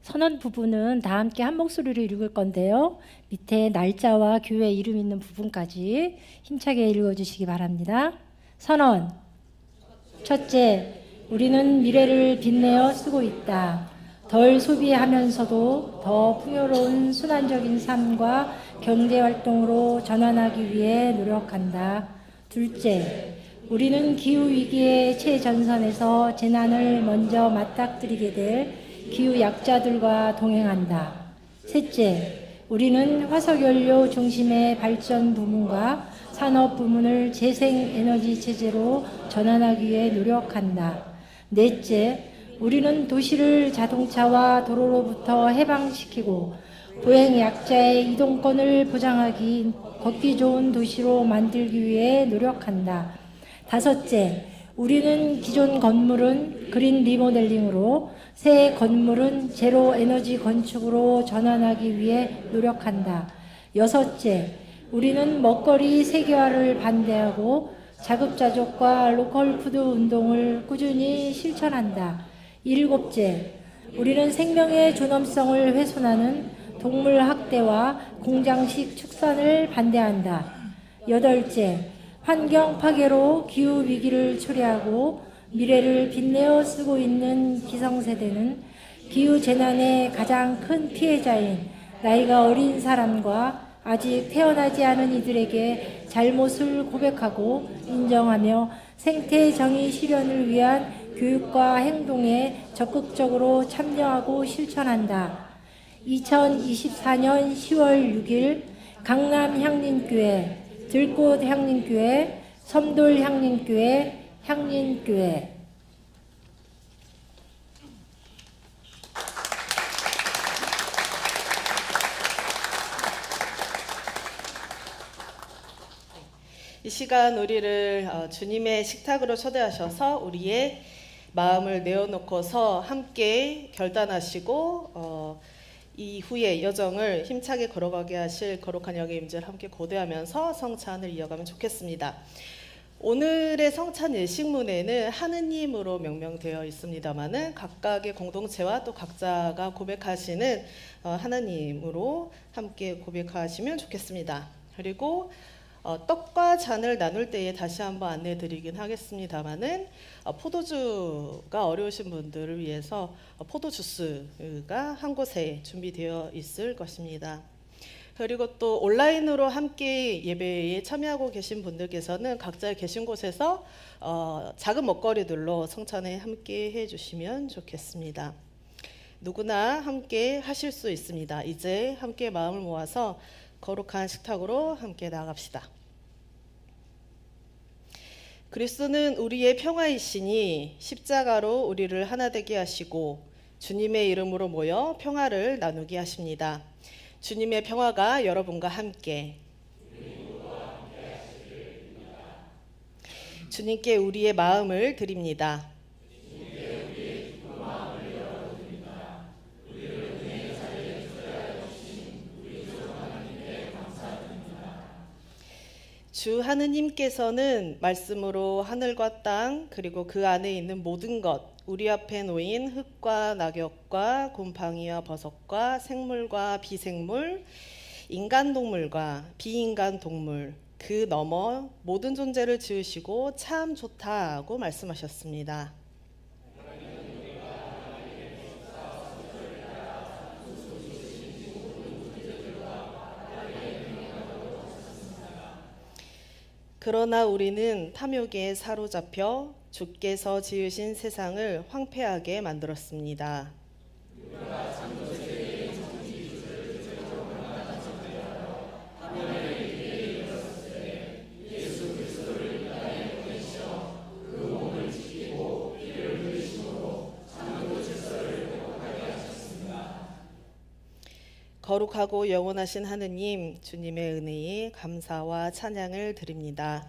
Speaker 9: 선언 부분은 다 함께 한 목소리로 읽을 건데요. 밑에 날짜와 교회 이름 있는 부분까지 힘차게 읽어주시기 바랍니다. 선언. 첫째, 우리는 미래를 빛내어 쓰고 있다. 덜 소비하면서도 더 풍요로운 순환적인 삶과 경제활동으로 전환하기 위해 노력한다. 둘째, 우리는 기후위기의 최전선에서 재난을 먼저 맞닥뜨리게 될 기후 약자들과 동행한다. 셋째, 우리는 화석연료 중심의 발전 부문과 산업 부문을 재생에너지 체제로 전환하기 위해 노력한다. 넷째, 우리는 도시를 자동차와 도로로부터 해방시키고 보행 약자의 이동권을 보장하기 걷기 좋은 도시로 만들기 위해 노력한다. 다섯째, 우리는 기존 건물은 그린 리모델링으로 새 건물은 제로 에너지 건축으로 전환하기 위해 노력한다. 여섯째, 우리는 먹거리 세계화를 반대하고 자급자족과 로컬푸드 운동을 꾸준히 실천한다. 일곱째, 우리는 생명의 존엄성을 훼손하는 동물 학대와 공장식 축산을 반대한다. 여덟째, 환경 파괴로 기후 위기를 초래하고 미래를 빛내어 쓰고 있는 기성세대는 기후 재난의 가장 큰 피해자인 나이가 어린 사람과 아직 태어나지 않은 이들에게 잘못을 고백하고 인정하며 생태 정의 실현을 위한 교육과 행동에 적극적으로 참여하고 실천한다. 2024년 10월 6일 강남 향린교회, 들꽃 향린교회, 섬돌 향린교회, 향린교회.
Speaker 10: 이 시간 우리를 주님의 식탁으로 초대하셔서 우리의 마음을 내어놓고서 함께 결단하시고 이후의 여정을 힘차게 걸어가게 하실 거룩한 영의 임재를 함께 고대하면서 성찬을 이어가면 좋겠습니다. 오늘의 성찬 예식문에는 하느님으로 명명되어 있습니다마는 각각의 공동체와 또 각자가 고백하시는 하나님으로 함께 고백하시면 좋겠습니다. 그리고 떡과 잔을 나눌 때에 다시 한번 안내해 드리긴 하겠습니다마는 포도주가 어려우신 분들을 위해서 포도주스가 한 곳에 준비되어 있을 것입니다. 그리고 또 온라인으로 함께 예배에 참여하고 계신 분들께서는 각자 계신 곳에서 작은 먹거리들로 성찬에 함께 해주시면 좋겠습니다. 누구나 함께 하실 수 있습니다. 이제 함께 마음을 모아서 거룩한 식탁으로 함께 나아갑시다. 그리스도는 우리의 평화이시니 십자가로 우리를 하나 되게 하시고 주님의 이름으로 모여 평화를 나누게 하십니다. 주님의 평화가 여러분과 함께. 주님께 우리의 마음을 드립니다. 주 하느님께서는 말씀으로 하늘과 땅 그리고 그 안에 있는 모든 것, 우리 앞에 놓인 흙과 낙엽과 곰팡이와 버섯과 생물과 비생물, 인간 동물과 비인간 동물, 그 너머 모든 존재를 지으시고 참 좋다고 말씀하셨습니다. 그러나 우리는 탐욕에 사로잡혀 주께서 지으신 세상을 황폐하게 만들었습니다. 거룩하고 영원하신 하느님, 주님의 은혜에 감사와 찬양을 드립니다.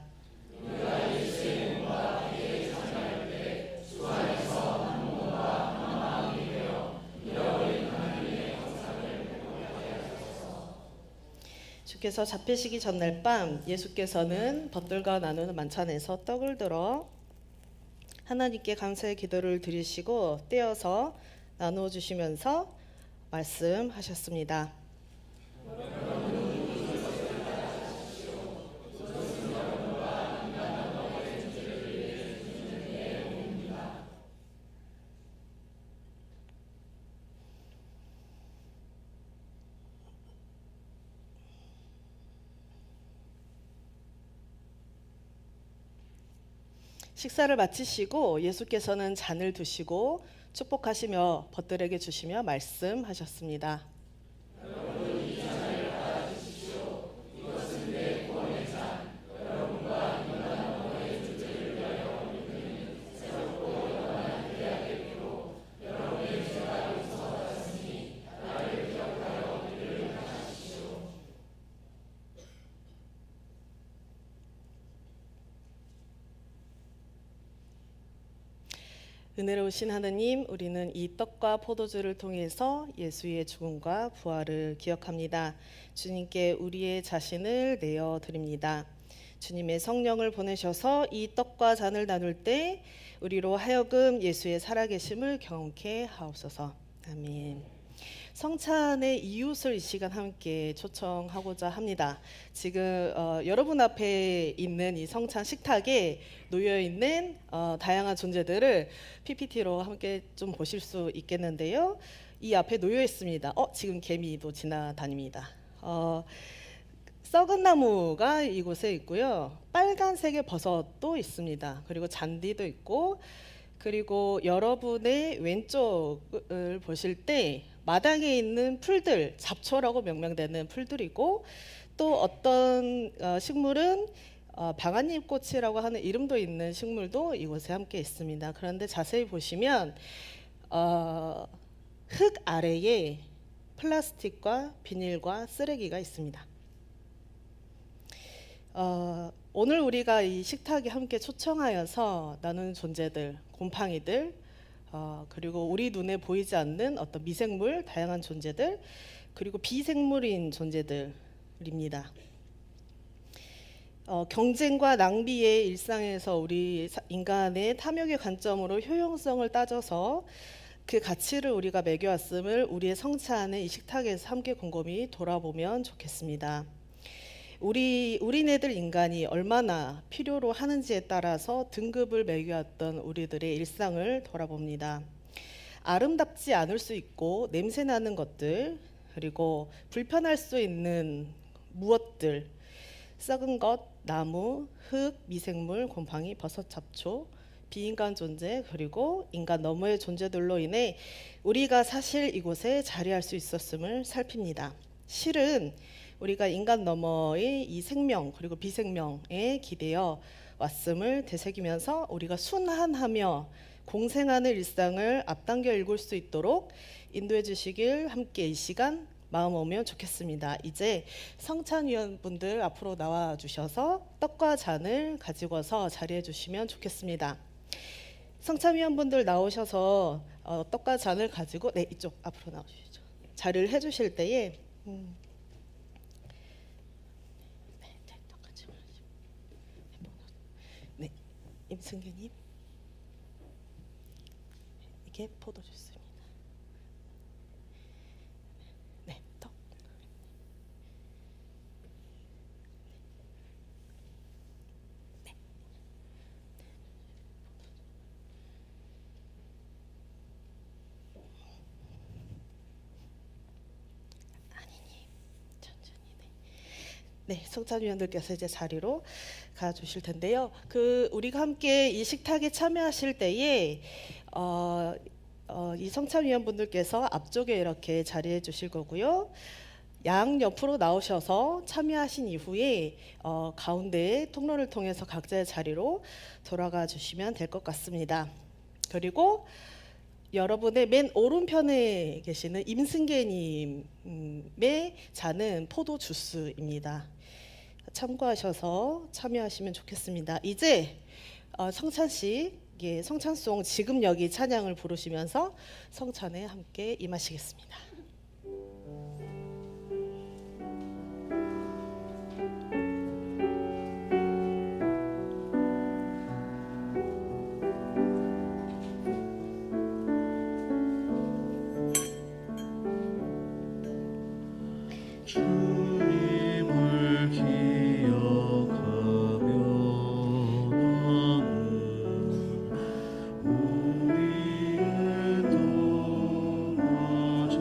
Speaker 10: 주께서 잡히시기 전날 밤 예수께서는 벗들과 나누는 만찬에서 떡을 들어 하나님께 감사의 기도를 드리시고 떼어서 나누어 주시면서 말씀하셨습니다. 식사를 마치시고 예수께서는 잔을 두시고 축복하시며 벗들에게 주시며 말씀하셨습니다. 여러분, 이 잔을 은혜로우신 하느님, 우리는 이 떡과 포도주를 통해서 예수의 죽음과 부활을 기억합니다. 주님께 우리의 자신을 내어 드립니다. 주님의 성령을 보내셔서 이 떡과 잔을 나눌 때 우리로 하여금 예수의 살아계심을 경험케 하옵소서. 아멘. 성찬의 이웃을 이 시간 함께 초청하고자 합니다. 지금 여러분 앞에 있는 이 성찬 식탁에 놓여 있는 다양한 존재들을 PPT로 함께 좀 보실 수 있겠는데요. 이 앞에 놓여 있습니다. 지금 개미도 지나다닙니다. 썩은 나무가 이곳에 있고요. 빨간색의 버섯도 있습니다. 그리고 잔디도 있고, 그리고 여러분의 왼쪽을 보실 때 마당에 있는 풀들, 잡초라고 명명되는 풀들이고, 또 어떤 식물은 방아잎꽃이라고 하는 이름도 있는 식물도 이곳에 함께 있습니다. 그런데 자세히 보시면 흙 아래에 플라스틱과 비닐과 쓰레기가 있습니다. 오늘 우리가 이 식탁에 함께 초청하여서 나누는 존재들, 곰팡이들, 그리고 우리 눈에 보이지 않는 어떤 미생물, 다양한 존재들, 그리고 비생물인 존재들입니다. 경쟁과 낭비의 일상에서 우리 인간의 탐욕의 관점으로 효용성을 따져서 그 가치를 우리가 매겨왔음을 우리의 성찬의 이 식탁에서 함께 곰곰이 돌아보면 좋겠습니다. 우리네들 인간이 얼마나 필요로 하는지에 따라서 등급을 매겨왔던 우리들의 일상을 돌아봅니다. 아름답지 않을 수 있고 냄새나는 것들, 그리고 불편할 수 있는 무엇들, 썩은 것, 나무, 흙, 미생물, 곰팡이, 버섯, 잡초, 비인간 존재, 그리고 인간 너머의 존재들로 인해 우리가 사실 이곳에 자리할 수 있었음을 살핍니다. 실은 우리가 인간 너머의 이 생명 그리고 비생명에 기대어 왔음을 되새기면서 우리가 순한하며 공생하는 일상을 앞당겨 읽을 수 있도록 인도해 주시길 함께 이 시간 마음 오면 좋겠습니다. 이제 성찬위원분들 앞으로 나와 주셔서 떡과 잔을 가지고서 자리해 주시면 좋겠습니다. 성찬위원분들 나오셔서 떡과 잔을 가지고 이쪽 앞으로 나오시죠. 자리를 해주실 때에 임승규님, 이게 포도주스입니다. 떡. 네, 성찬위원들께서 이제 자리로 가주실 텐데요. 우리가 함께 이 식탁에 참여하실 때에 이 성찬위원분들께서 앞쪽에 이렇게 자리해 주실 거고요. 양 옆으로 나오셔서 참여하신 이후에 가운데 통로를 통해서 각자의 자리로 돌아가 주시면 될 것 같습니다. 그리고 여러분의 맨 오른편에 계시는 임승계님의 잔은 포도 주스입니다. 참고하셔서 참여하시면 좋겠습니다. 이제 성찬식, 성찬송 지금 여기 찬양을 부르시면서 성찬에 함께 임하시겠습니다.
Speaker 2: 주님을 기억하며 우리의 또 맞아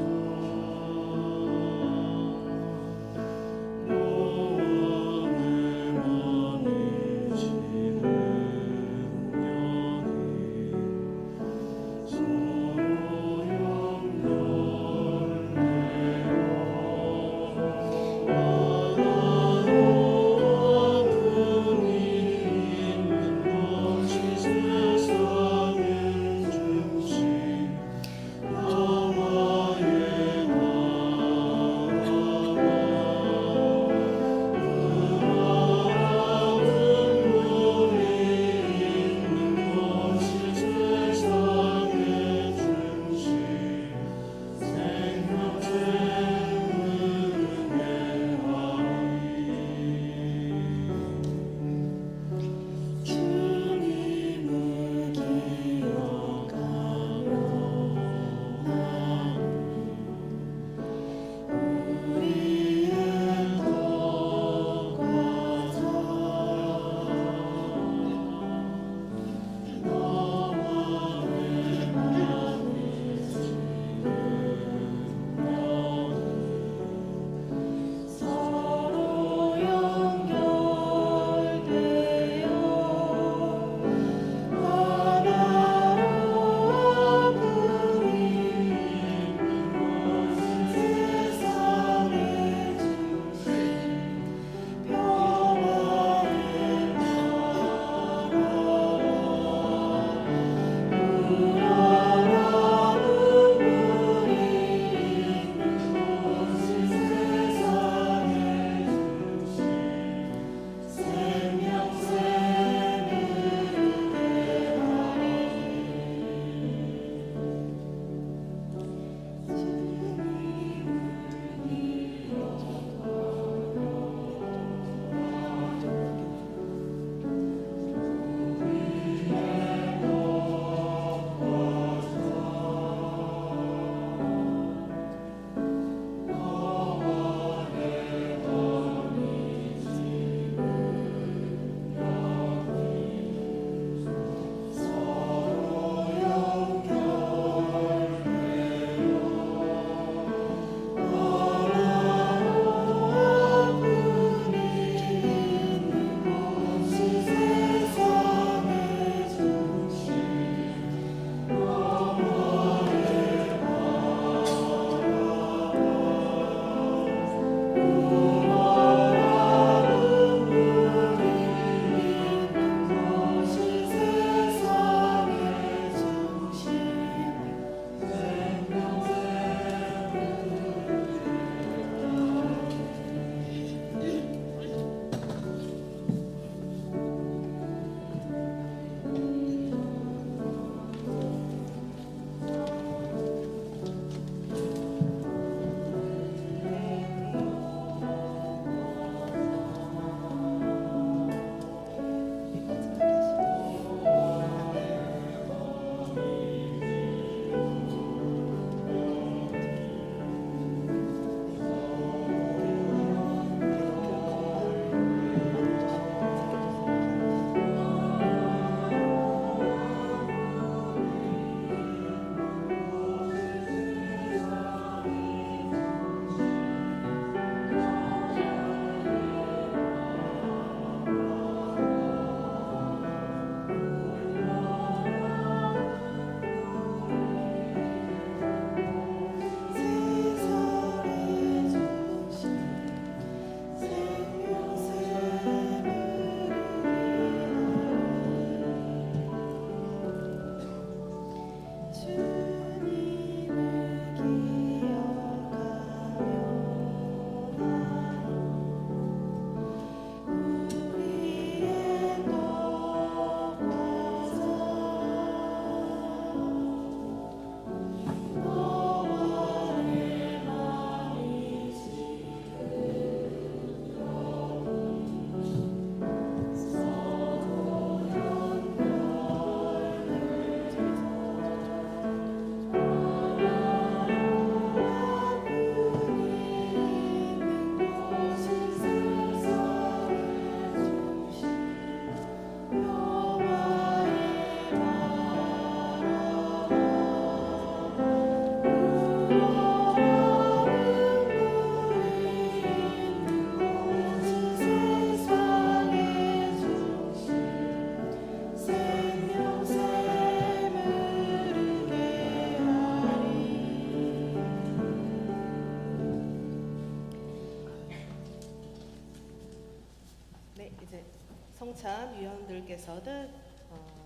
Speaker 10: 성찬 위원들께서는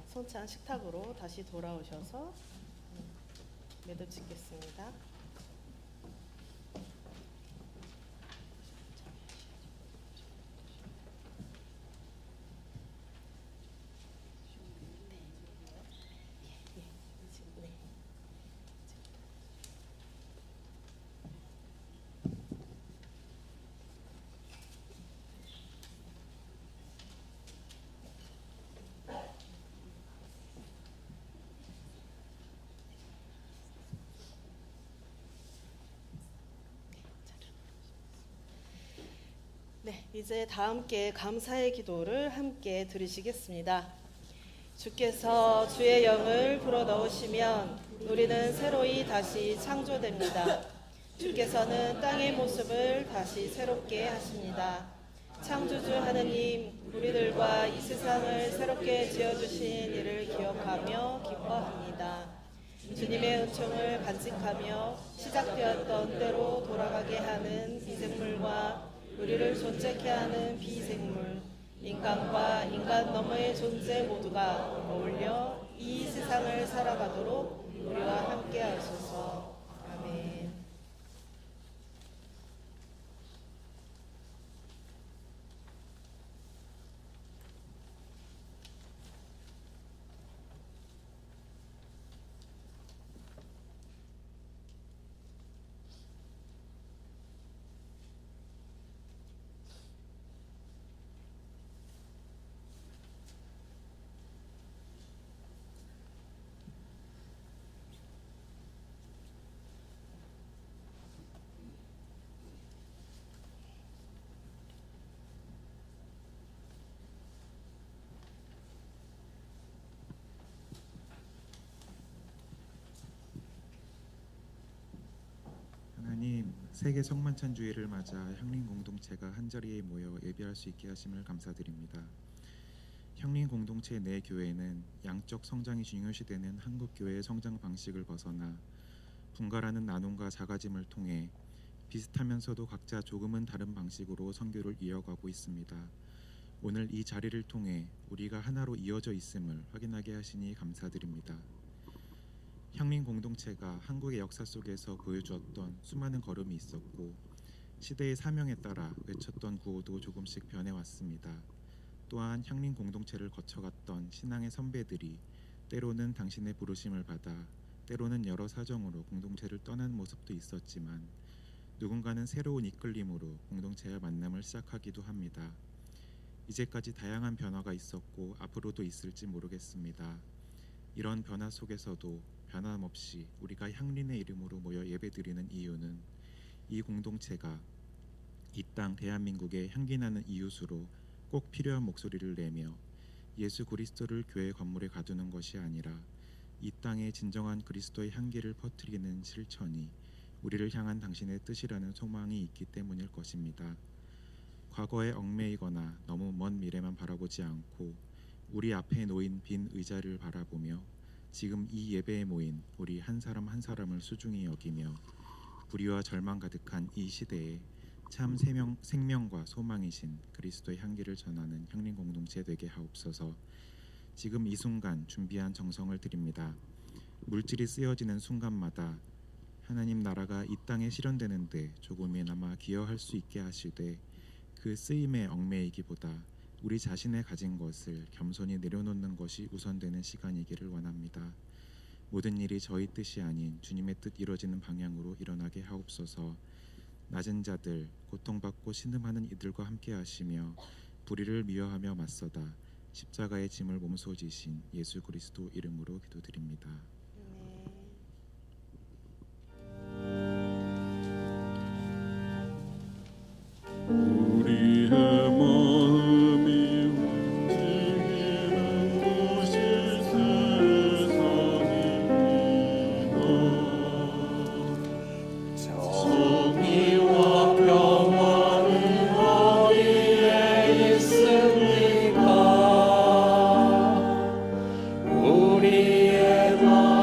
Speaker 10: 성찬 식탁으로 다시 돌아오셔서 매도 짓겠습니다. 네, 이제 다 함께 감사의 기도를 함께 드리시겠습니다. 주께서 주의 영을 불어넣으시면 우리는 새로이 다시 창조됩니다. 주께서는 땅의 모습을 다시 새롭게 하십니다. 창조주 하느님, 우리들과 이 세상을 새롭게 지어주신 이를 기억하며 기뻐합니다. 주님의 은총을 간직하며 시작되었던 때로 돌아가게 하는 미생물과 우리를 존재케 하는 비생물, 인간과 인간 너머의 존재 모두가 어울려 이 세상을 살아가도록 우리와 함께 하소서. 아멘.
Speaker 11: 하나님, 세계 성만찬 주일을 맞아 향림 공동체가 한자리에 모여 예배할 수 있게 하심을 감사드립니다. 향림 공동체 내 교회는 양적 성장이 중요시되는 한국 교회의 성장 방식을 벗어나 분갈하는 나눔과 자가짐을 통해 비슷하면서도 각자 조금은 다른 방식으로 선교를 이어가고 있습니다. 오늘 이 자리를 통해 우리가 하나로 이어져 있음을 확인하게 하시니 감사드립니다. 향림 공동체가 한국의 역사 속에서 보여주었던 수많은 걸음이 있었고 시대의 사명에 따라 외쳤던 구호도 조금씩 변해왔습니다. 또한 향림 공동체를 거쳐갔던 신앙의 선배들이 때로는 당신의 부르심을 받아 때로는 여러 사정으로 공동체를 떠난 모습도 있었지만 누군가는 새로운 이끌림으로 공동체와 만남을 시작하기도 합니다. 이제까지 다양한 변화가 있었고 앞으로도 있을지 모르겠습니다. 이런 변화 속에서도 변함없이 우리가 향린의 이름으로 모여 예배드리는 이유는 이 공동체가 이 땅 대한민국의 향기나는 이웃으로 꼭 필요한 목소리를 내며 예수 그리스도를 교회 건물에 가두는 것이 아니라 이 땅에 진정한 그리스도의 향기를 퍼뜨리는 실천이 우리를 향한 당신의 뜻이라는 소망이 있기 때문일 것입니다. 과거에 얽매이거나 너무 먼 미래만 바라보지 않고 우리 앞에 놓인 빈 의자를 바라보며 지금 이 예배에 모인 우리 한 사람 한 사람을 소중히 여기며 불의와 절망 가득한 이 시대에 참 생명과 소망이신 그리스도의 향기를 전하는 향림 공동체 되게 하옵소서. 지금 이 순간 준비한 정성을 드립니다. 물질이 쓰여지는 순간마다 하나님 나라가 이 땅에 실현되는데 조금이나마 기여할 수 있게 하시되 그 쓰임에 얽매이기보다 우리 자신의 가진 것을 겸손히 내려놓는 것이 우선되는 시간이기를 원합니다. 모든 일이 저희 뜻이 아닌 주님의 뜻 이루어지는 방향으로 일어나게 하옵소서. 낮은 자들, 고통받고 신음하는 이들과 함께 하시며 불의를 미워하며 맞서다 십자가의 짐을 몸소 지신 예수 그리스도 이름으로 기도드립니다.
Speaker 2: 우리의 마음이 움직이는 곳이 세상이다. 정의와 평화는 어디에 있습니까? 우리의 마음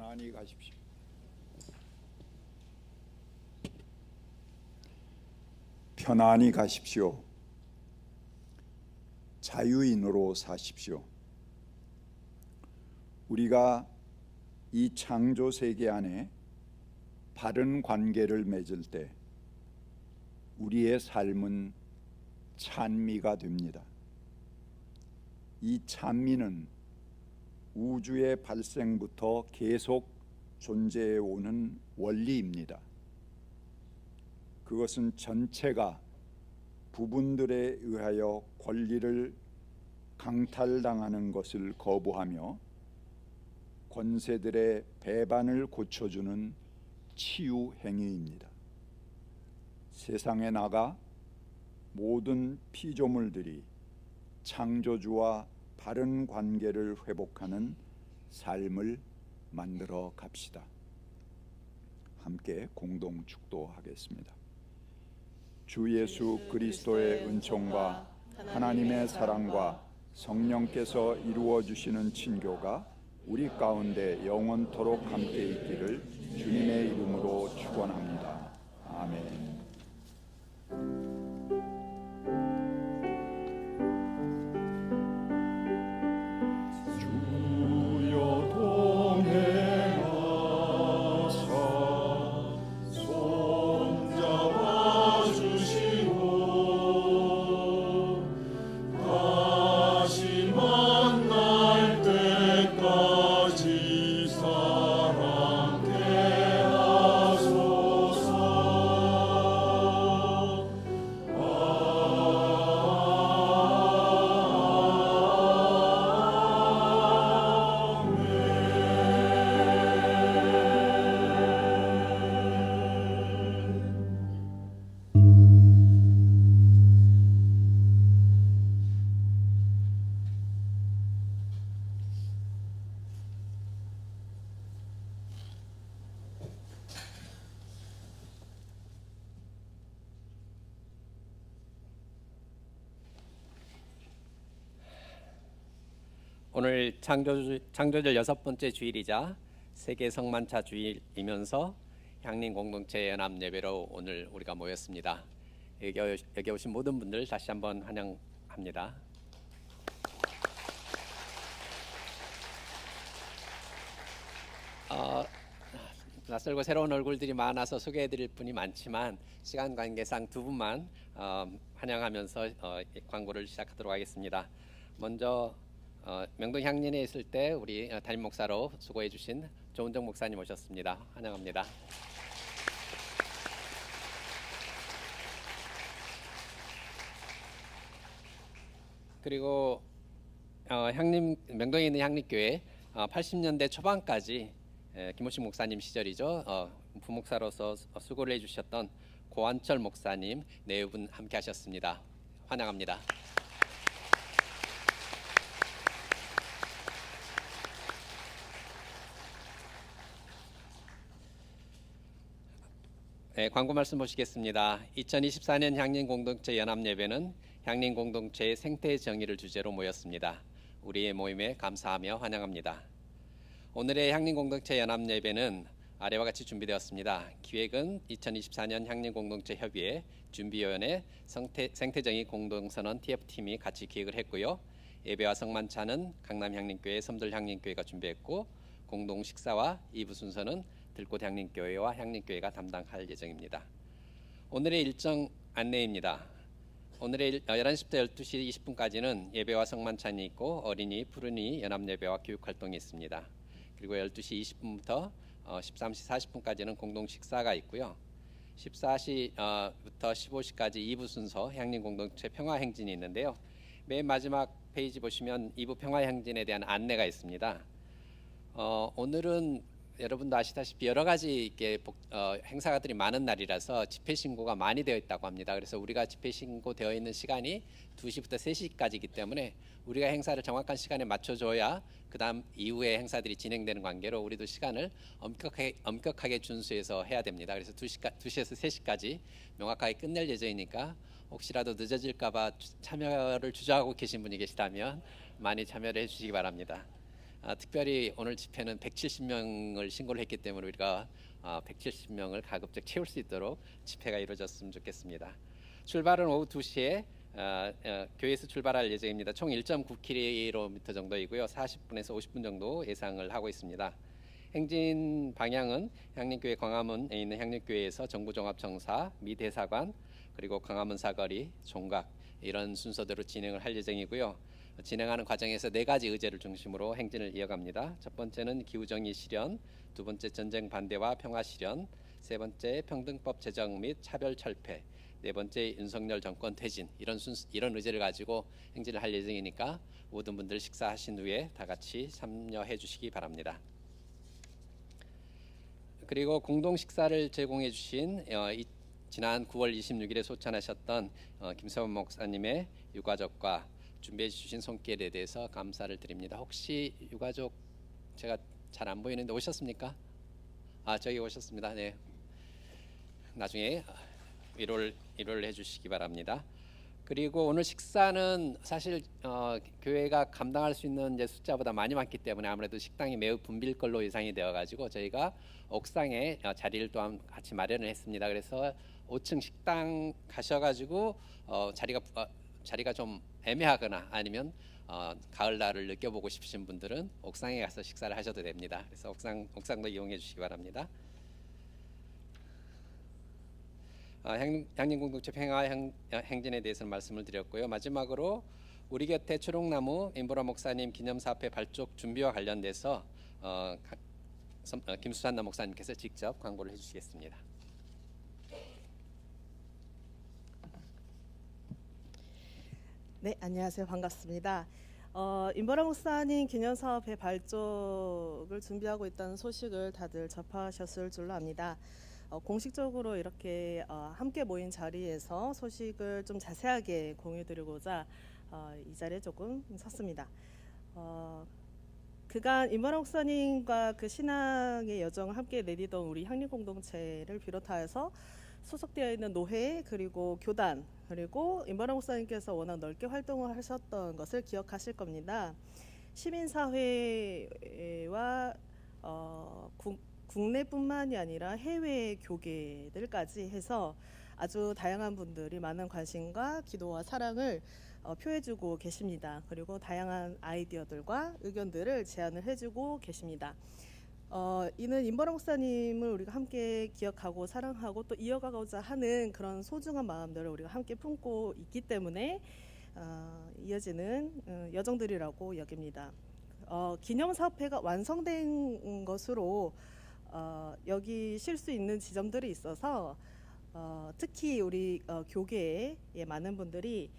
Speaker 5: 편안히 가십시오. 편안히 가십시오. 자유인으로 사십시오. 우리가 이 창조 세계 안에 바른 관계를 맺을 때 우리의 삶은 찬미가 됩니다. 이 찬미는 우주의 발생부터 계속 존재해 오는 원리입니다. 그것은 전체가 부분들에 의하여 권리를 강탈당하는 것을 거부하며 권세들의 배반을 고쳐주는 치유 행위입니다. 세상에 나가 모든 피조물들이 창조주와 바른 관계를 회복하는 삶을 만들어 갑시다. 함께 공동 축도하겠습니다. 주 예수 그리스도의 은총과 하나님의 사랑과 성령께서 이루어 주시는 친교가 우리 가운데 영원토록 함께 있기를 주님의 이름으로 축원합니다. 아멘.
Speaker 2: 주여 동행하사 손잡아 주시고 다시 만날 때까지 사랑케 하소서.
Speaker 1: 오늘 창조절 6번째 주일이자 세계 성만찬 주일이면서 향림 공동체 연합 예배로 오늘 우리가 모였습니다. 여기 오신 모든 분들 다시 한번 환영합니다. 낯설고 새로운 얼굴들이 많아서 소개해드릴 분이 많지만 시간 관계상 두 분만 환영하면서 광고를 시작하도록 하겠습니다. 먼저 명동 향린에 있을 때 우리 담임 목사로 수고해 주신 조은정 목사님 오셨습니다. 환영합니다. 그리고 명동에 있는 향림교회 80년대 초반까지 김호식 목사님 시절이죠. 부목사로서 수고를 해주셨던 고한철 목사님 네 분 함께 하셨습니다. 환영합니다. 네, 광고 말씀 보시겠습니다. 2024년 향림공동체 연합예배는 향림공동체의 생태 정의를 주제로 모였습니다. 우리의 모임에 감사하며 환영합니다. 오늘의 향림공동체 연합예배는 아래와 같이 준비되었습니다. 기획은 2024년 향림공동체 협의회 준비위원회 생태정의 공동선언 TF팀이 같이 기획을 했고요. 예배와 성만찬은 강남향림교회 섬들향림교회가 준비했고 공동 식사와 2부 순서는 들꽃 향림교회와 향림교회가 담당할 예정입니다. 오늘의 일정 안내입니다. 오늘의 11시부터 12시 20분까지는 예배와 성만찬이 있고 어린이, 푸른이 연합예배와 교육활동이 있습니다. 그리고 12시 20분부터 13시 40분까지는 공동 식사가 있고요. 14시부터 15시까지 2부 순서 향림공동체 평화행진이 있는데요. 맨 마지막 페이지 보시면 2부 평화행진에 대한 안내가 있습니다. 오늘은 여러분도 아시다시피 여러 가지 행사들이 많은 날이라서 집회 신고가 많이 되어 있다고 합니다. 그래서 우리가 집회 신고 되어 있는 시간이 2시부터 3시까지이기 때문에 우리가 행사를 정확한 시간에 맞춰줘야 그다음 이후에 행사들이 진행되는 관계로 우리도 시간을 엄격하게 준수해서 해야 됩니다. 그래서 2시에서 3시까지 명확하게 끝낼 예정이니까 혹시라도 늦어질까 봐 참여를 주저하고 계신 분이 계시다면 많이 참여를 해주시기 바랍니다. 특별히 오늘 집회는 170명을 신고를 했기 때문에 우리가 170명을 가급적 채울 수 있도록 집회가 이루어졌으면 좋겠습니다. 출발은 오후 2시에 교회에서 출발할 예정입니다. 총 1.9km 정도이고요. 40분에서 50분 정도 예상을 하고 있습니다. 행진 방향은 향림교회 광화문에 있는 향림교회에서 정부종합청사, 미 대사관, 그리고 광화문 사거리, 종각 이런 순서대로 진행을 할 예정이고요. 진행하는 과정에서 4가지 의제를 중심으로 행진을 이어갑니다. 첫 번째는 기후정의 실현, 두 번째 전쟁 반대와 평화 실현, 세 번째 평등법 제정 및 차별 철폐, 네 번째 윤석열 정권 퇴진 이런 의제를 가지고 행진을 할 예정이니까 모든 분들 식사하신 후에 다 같이 참여해 주시기 바랍니다. 그리고 공동 식사를 제공해 주신 지난 9월 26일에 소천하셨던 김세원 목사님의 유가족과 준비해 주신 손길에 대해서 감사를 드립니다. 혹시 유가족 제가 잘 안 보이는데 오셨습니까? 저기 오셨습니다. 네. 나중에 위로를 해주시기 바랍니다. 그리고 오늘 식사는 사실 교회가 감당할 수 있는 숫자보다 많기 때문에 아무래도 식당이 매우 붐빌 걸로 예상이 되어가지고 저희가 옥상에 자리를 또한 같이 마련을 했습니다. 그래서 5층 식당 가셔가지고 자리가 좀 애매하거나 아니면 가을날을 느껴보고 싶으신 분들은 옥상에 가서 식사를 하셔도 됩니다. 그래서 옥상도 이용해 주시기 바랍니다. 향림공동체 평화 행진에 대해서는 말씀을 드렸고요. 마지막으로 우리 곁에 초록나무 임보라 목사님 기념사업회 발족 준비와 관련돼서 김수산나 목사님께서 직접 광고를 해주시겠습니다.
Speaker 10: 네, 안녕하세요. 반갑습니다. 임보라 목사님 기념사업회 발족을 준비하고 있다는 소식을 다들 접하셨을 줄로 압니다. 공식적으로 이렇게 함께 모인 자리에서 소식을 좀 자세하게 공유드리고자 이 자리에 조금 섰습니다. 그간 임보라 목사님과 그 신앙의 여정을 함께 내디던 우리 향림공동체를 비롯하여서 소속되어 있는 노회 그리고 교단 그리고 임보라 목사님께서 워낙 넓게 활동을 하셨던 것을 기억하실 겁니다. 시민사회와 국내뿐만이 아니라 해외 교계들까지 해서 아주 다양한 분들이 많은 관심과 기도와 사랑을 표해주고 계십니다. 그리고 다양한 아이디어들과 의견들을 제안을 해주고 계십니다. 이는 임보라 목사님을 우리가 함께 기억하고 사랑하고 또 이어가고자 하는 그런 소중한 마음들을 우리가 함께 품고 있기 때문에 이어지는 여정들이라고 여깁니다. 기념사업회가 완성된 것으로 여기실 수 있는 지점들이 있어서 특히 우리 교계의 많은 분들이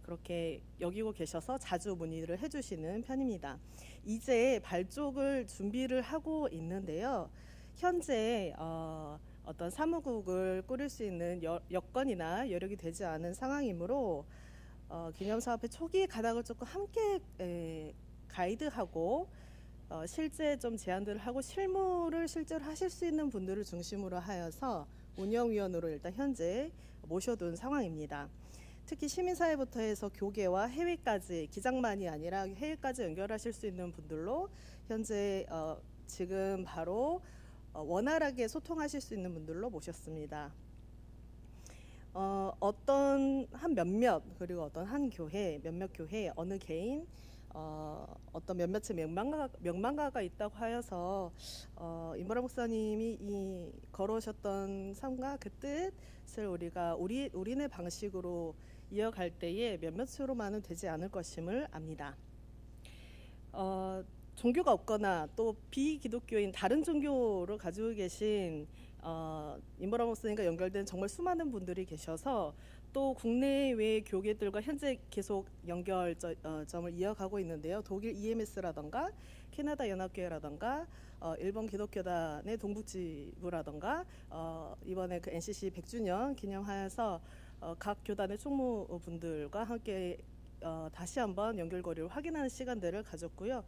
Speaker 10: 그렇게 여기고 계셔서 자주 문의를 해주시는 편입니다. 이제 발족을 준비를 하고 있는데요. 현재 어떤 사무국을 꾸릴 수 있는 여건이나 여력이 되지 않은 상황이므로 기념사업회 초기 가닥을 조금 함께 가이드하고 실제 좀 제안들을 하고 실무를 실제로 하실 수 있는 분들을 중심으로 하여서 운영위원으로 일단 현재 모셔둔 상황입니다. 특히 시민사회부터 해서 교계와 해외까지 기장만이 아니라 해외까지 연결하실 수 있는 분들로 현재 지금 바로 원활하게 소통하실 수 있는 분들로 모셨습니다. 어떤 한 몇몇 그리고 어떤 한 교회 몇몇 교회 어느 개인 어떤 몇몇의 명망가가 있다고 하여서 임보라 목사님이 걸어오셨던 삶과 그 뜻을 우리가 우리네 방식으로 이어갈 때에 몇몇으로만은 되지 않을 것임을 압니다. 종교가 없거나 또 비기독교인 다른 종교를 가지고 계신 임보라 목사님과 연결된 정말 수많은 분들이 계셔서 또 국내외 교계들과 현재 계속 연결점을 이어가고 있는데요. 독일 EMS라던가 캐나다 연합교회라던가 일본 기독교단의 동북지부라던가 이번에 그 NCC 100주년 기념하여서 각 교단의 총무분들과 함께 다시 한번 연결고리를 확인하는 시간들을 가졌고요.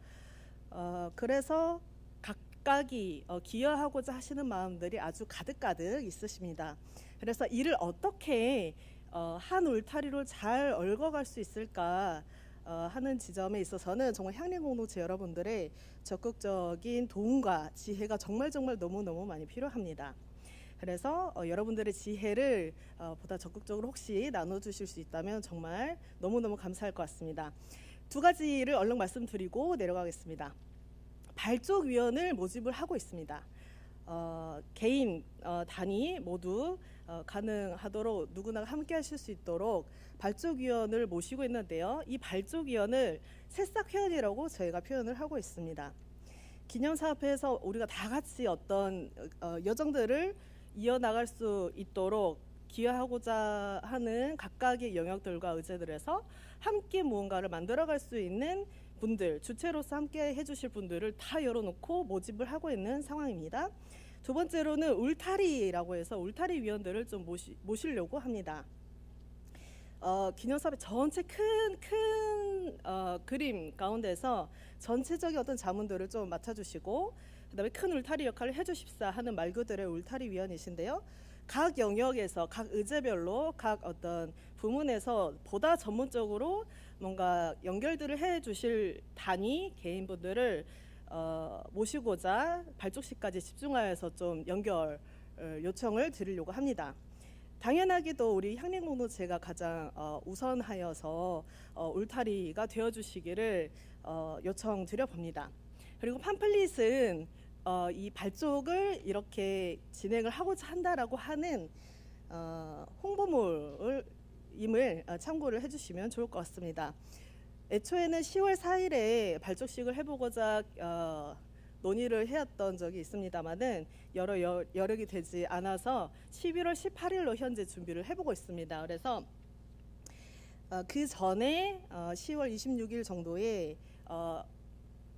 Speaker 10: 그래서 각각이 기여하고자 하시는 마음들이 아주 가득가득 있으십니다. 그래서 이를 어떻게 한 울타리로 잘 얽어갈 수 있을까 하는 지점에 있어서는 정말 향림 공동체 여러분들의 적극적인 도움과 지혜가 정말 너무너무 많이 필요합니다. 그래서 여러분들의 지혜를 보다 적극적으로 혹시 나눠주실 수 있다면 정말 너무너무 감사할 것 같습니다. 두 가지를 얼른 말씀드리고 내려가겠습니다. 발족위원을 모집을 하고 있습니다. 개인, 단위 모두 가능하도록 누구나 함께 하실 수 있도록 발족위원을 모시고 있는데요. 이 발족위원을 새싹회원이라고 저희가 표현을 하고 있습니다. 기념사업회에서 우리가 다 같이 어떤 여정들을 이어나갈 수 있도록 기여하고자 하는 각각의 영역들과 의제들에서 함께 무언가를 만들어갈 수 있는 분들, 주체로서 함께 해주실 분들을 다 열어놓고 모집을 하고 있는 상황입니다. 두 번째로는 울타리라고 해서 울타리 위원들을 좀 모시려고 합니다. 기념사업의 전체 큰 그림 가운데서 전체적인 어떤 자문들을 좀 맡아주시고 그다음에 큰 울타리 역할을 해주십사 하는 말 그대로의 울타리 위원이신데요. 각 영역에서 각 의제별로 각 어떤 부문에서 보다 전문적으로 뭔가 연결들을 해주실 단위 개인분들을 모시고자 발족식까지 집중하여서 좀 연결 요청을 드리려고 합니다. 당연하게도 우리 향림 공동체가 가장 우선하여서 울타리가 되어주시기를 요청드려 봅니다. 그리고 팜플릿은 이 발족을 이렇게 진행을 하고자 한다라고 하는 홍보물임을 참고를 해주시면 좋을 것 같습니다. 애초에는 10월 4일에 발족식을 해보고자 논의를 해왔던 적이 있습니다만은 여력이 되지 않아서 11월 18일로 현재 준비를 해보고 있습니다. 그래서 그 전에 10월 26일 정도에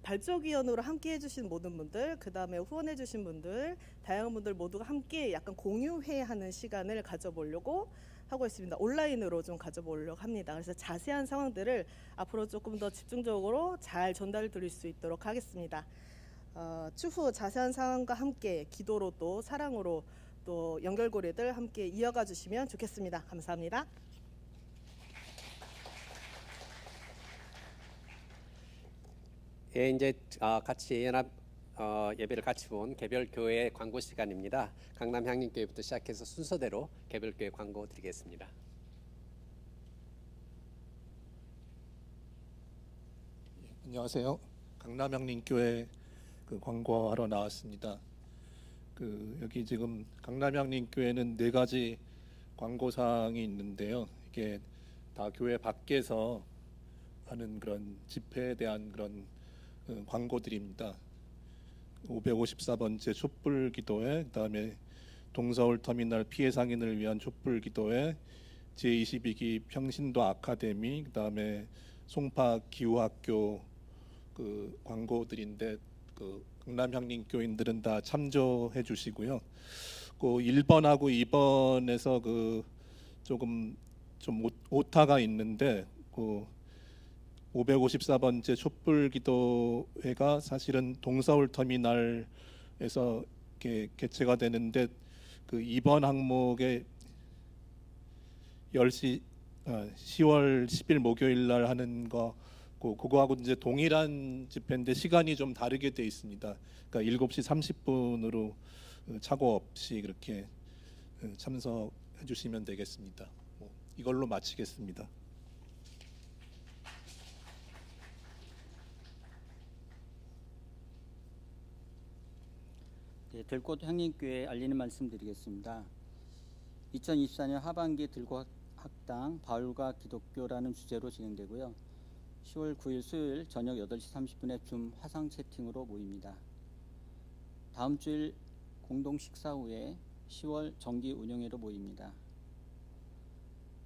Speaker 10: 발족위원으로 함께 해주신 모든 분들, 그 다음에 후원해주신 분들, 다양한 분들 모두가 함께 약간 공유회하는 시간을 가져보려고 하고 있습니다. 온라인으로 좀 가져보려고 합니다. 그래서 자세한 상황들을 앞으로 조금 더 집중적으로 잘 전달 드릴 수 있도록 하겠습니다. 추후 자세한 상황과 함께 기도로 또 사랑으로 또 연결고리들 함께 이어가 주시면 좋겠습니다. 감사합니다.
Speaker 1: 예, 이제 같이 연합 예배를 같이 본 개별 교회 광고 시간입니다. 강남 향림교회부터 시작해서 순서대로 개별 교회 광고 드리겠습니다.
Speaker 12: 안녕하세요. 강남 향림교회 광고하러 나왔습니다. 여기 지금 강남 향림교회는 4가지 광고 사항이 있는데요. 이게 다 교회 밖에서 하는 그런 집회에 대한 그런 광고들입니다. 554번째 촛불 기도회, 그다음에 동서울 터미널 피해 상인을 위한 촛불 기도회, 제22기 평신도 아카데미, 그다음에 송파 기후학교 광고들인데 강남 향림 교인들은 다 참조해 주시고요. 1번하고 2번에서 조금 좀 오타가 있는데 554번째 촛불 기도회가 사실은 동서울 터미널에서 이렇게 개최가 되는데 2번 항목에 10시 10월 10일 목요일 날 하는 거 그거하고 이제 동일한 집회인데 시간이 좀 다르게 돼 있습니다. 그러니까 7시 30분으로 착오 없이 그렇게 참석해 주시면 되겠습니다. 이걸로 마치겠습니다.
Speaker 13: 네, 들꽃 향림교회 알리는 말씀 드리겠습니다. 2024년 하반기 들꽃 학당 바울과 기독교라는 주제로 진행되고요. 10월 9일 수요일 저녁 8시 30분에 줌 화상 채팅으로 모입니다. 다음 주일 공동 식사 후에 10월 정기 운영회로 모입니다.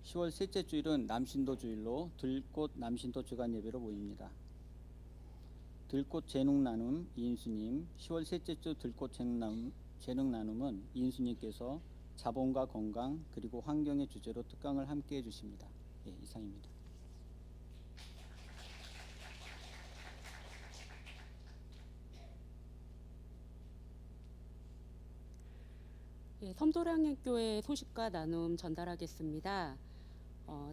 Speaker 13: 10월 셋째 주일은 남신도 주일로 들꽃 남신도 주간 예배로 모입니다. 들꽃 재능 나눔 이인수님, 10월 셋째 주 들꽃 재능 나눔은 이인수님께서 자본과 건강 그리고 환경의 주제로 특강을 함께 해주십니다. 예, 이상입니다.
Speaker 14: 예, 섬도량교회 소식과 나눔 전달하겠습니다.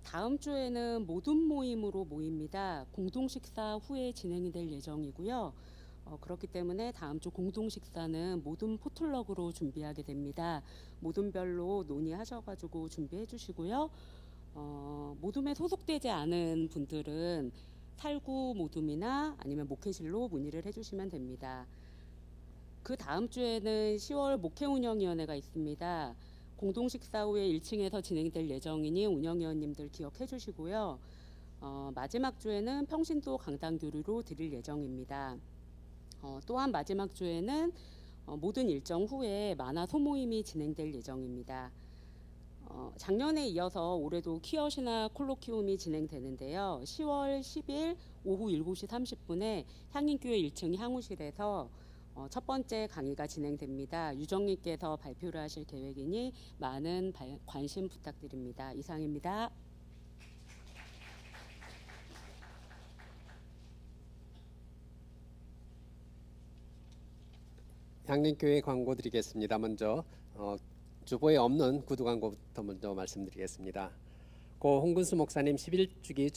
Speaker 14: 다음 주에는 모든 모임으로 모입니다. 공동 식사 후에 진행이 될 예정이고요. 그렇기 때문에 다음 주 공동 식사는 모든 포틀럭으로 준비하게 됩니다. 모둠별로 논의하셔가지고 준비해 주시고요. 모둠에 소속되지 않은 분들은 살구 모둠이나 아니면 목회실로 문의를 해주시면 됩니다. 그 다음 주에는 10월 목회운영위원회가 있습니다. 공동 식사 후에 1층에서 진행될 예정이니 운영위원님들 기억해 주시고요. 마지막 주에는 평신도 강단교류로 드릴 예정입니다. 또한 마지막 주에는 모든 일정 후에 만화 소모임이 진행될 예정입니다. 작년에 이어서 올해도 키엇이나 콜로키움이 진행되는데요. 10월 10일 오후 7시 30분에 향인교회 1층 향후실에서 첫 번째 강의가 진행됩니다. 유정님께서 발표를 하실 계획이니 많은 관심 부탁드립니다. 이상입니다.
Speaker 1: 향림교회 광고 드리겠습니다. 먼저 주보에 없는 구두 광고부터 먼저 말씀드리겠습니다. 고 홍근수 목사님 11주기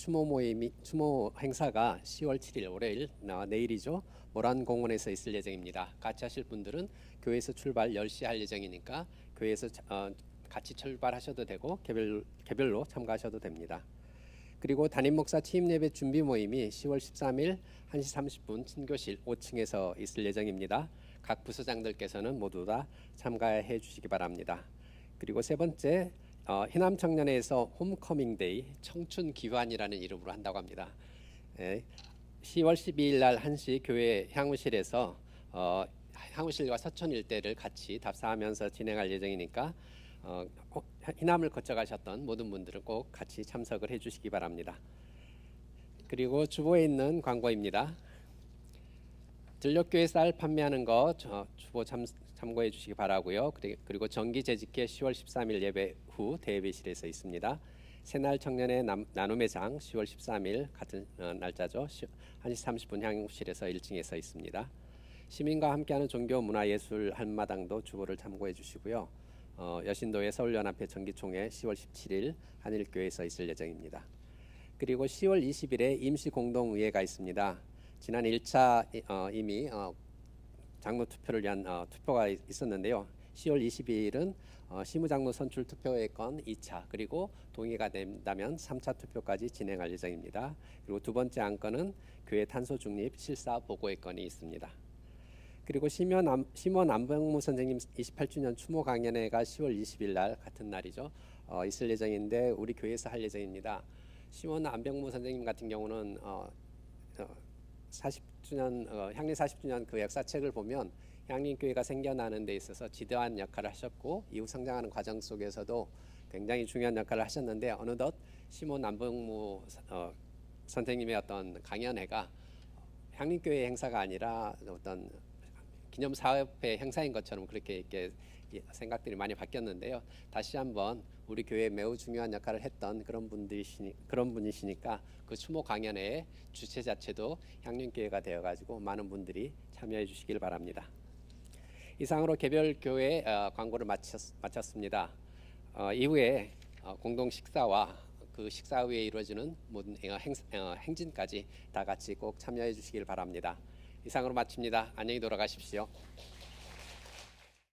Speaker 1: 추모 행사가 10월 7일 월요일 내일이죠. 모란공원에서 있을 예정입니다. 같이 하실 분들은 교회에서 출발 10시 할 예정이니까 교회에서 같이 출발하셔도 되고 개별로 참가하셔도 됩니다. 그리고 담임 목사 취임 예배 준비 모임이 10월 13일 1시 30분 친교실 5층에서 있을 예정입니다. 각 부서장들께서는 모두 다 참가해 주시기 바랍니다. 그리고 세 번째 희남 청년회에서 홈커밍 데이 청춘 귀환이라는 이름으로 한다고 합니다. 10월 12일 날 1시 교회 향후실에서 향후실과 서촌 일대를 같이 답사하면서 진행할 예정이니까 희남을 거쳐가셨던 모든 분들은 꼭 같이 참석을 해주시기 바랍니다. 그리고 주보에 있는 광고입니다. 들녘교회 쌀 판매하는 거 주보 참고해 주시기 바라고요. 그리고 정기 재직회 10월 13일 예배 후 대예배실에서 있습니다. 새날 청년의 나눔의 장 10월 13일 같은 날짜죠. 1시 30분 향후실에서 1층에서 있습니다. 시민과 함께하는 종교 문화 예술 한마당도 주보를 참고해 주시고요. 여신도의 서울연합회 정기총회 10월 17일 한일교회에서 있을 예정입니다. 그리고 10월 20일에 임시공동의회가 있습니다. 지난 1차 이미 장로 투표를 위한 투표가 있었는데요. 10월 22일은 시무장로 선출 투표의 건 2차 그리고 동의가 된다면 3차 투표까지 진행할 예정입니다. 그리고 두 번째 안건은 교회 탄소 중립 실사 보고의 건이 있습니다. 그리고 심원 안병무 선생님 28주년 추모 강연회가 10월 20일 날 같은 날이죠. 있을 예정인데 우리 교회에서 할 예정입니다. 심원 안병무 선생님 같은 경우는 40주년 향림 40주년 그 역사책을 보면 향림교회가 생겨나는 데 있어서 지대한 역할을 하셨고 이후 성장하는 과정 속에서도 굉장히 중요한 역할을 하셨는데 어느덧 심원 안병무 선생님의 어떤 강연회가 향림교회 행사가 아니라 어떤 기념사업회 행사인 것처럼 그렇게 이렇게 생각들이 많이 바뀌었는데요. 다시 한번 우리 교회에 매우 중요한 역할을 했던 그런 분이시니까 그 추모 강연회의 주최 자체도 향림교회가 되어가지고 많은 분들이 참여해 주시길 바랍니다. 이상으로 개별 교회 광고를 마쳤습니다. 이후에 공동 식사와 그 식사 후에 이루어지는 모든 행진까지 다 같이 꼭 참여해 주시길 바랍니다. 이상으로 마칩니다. 안녕히 돌아가십시오.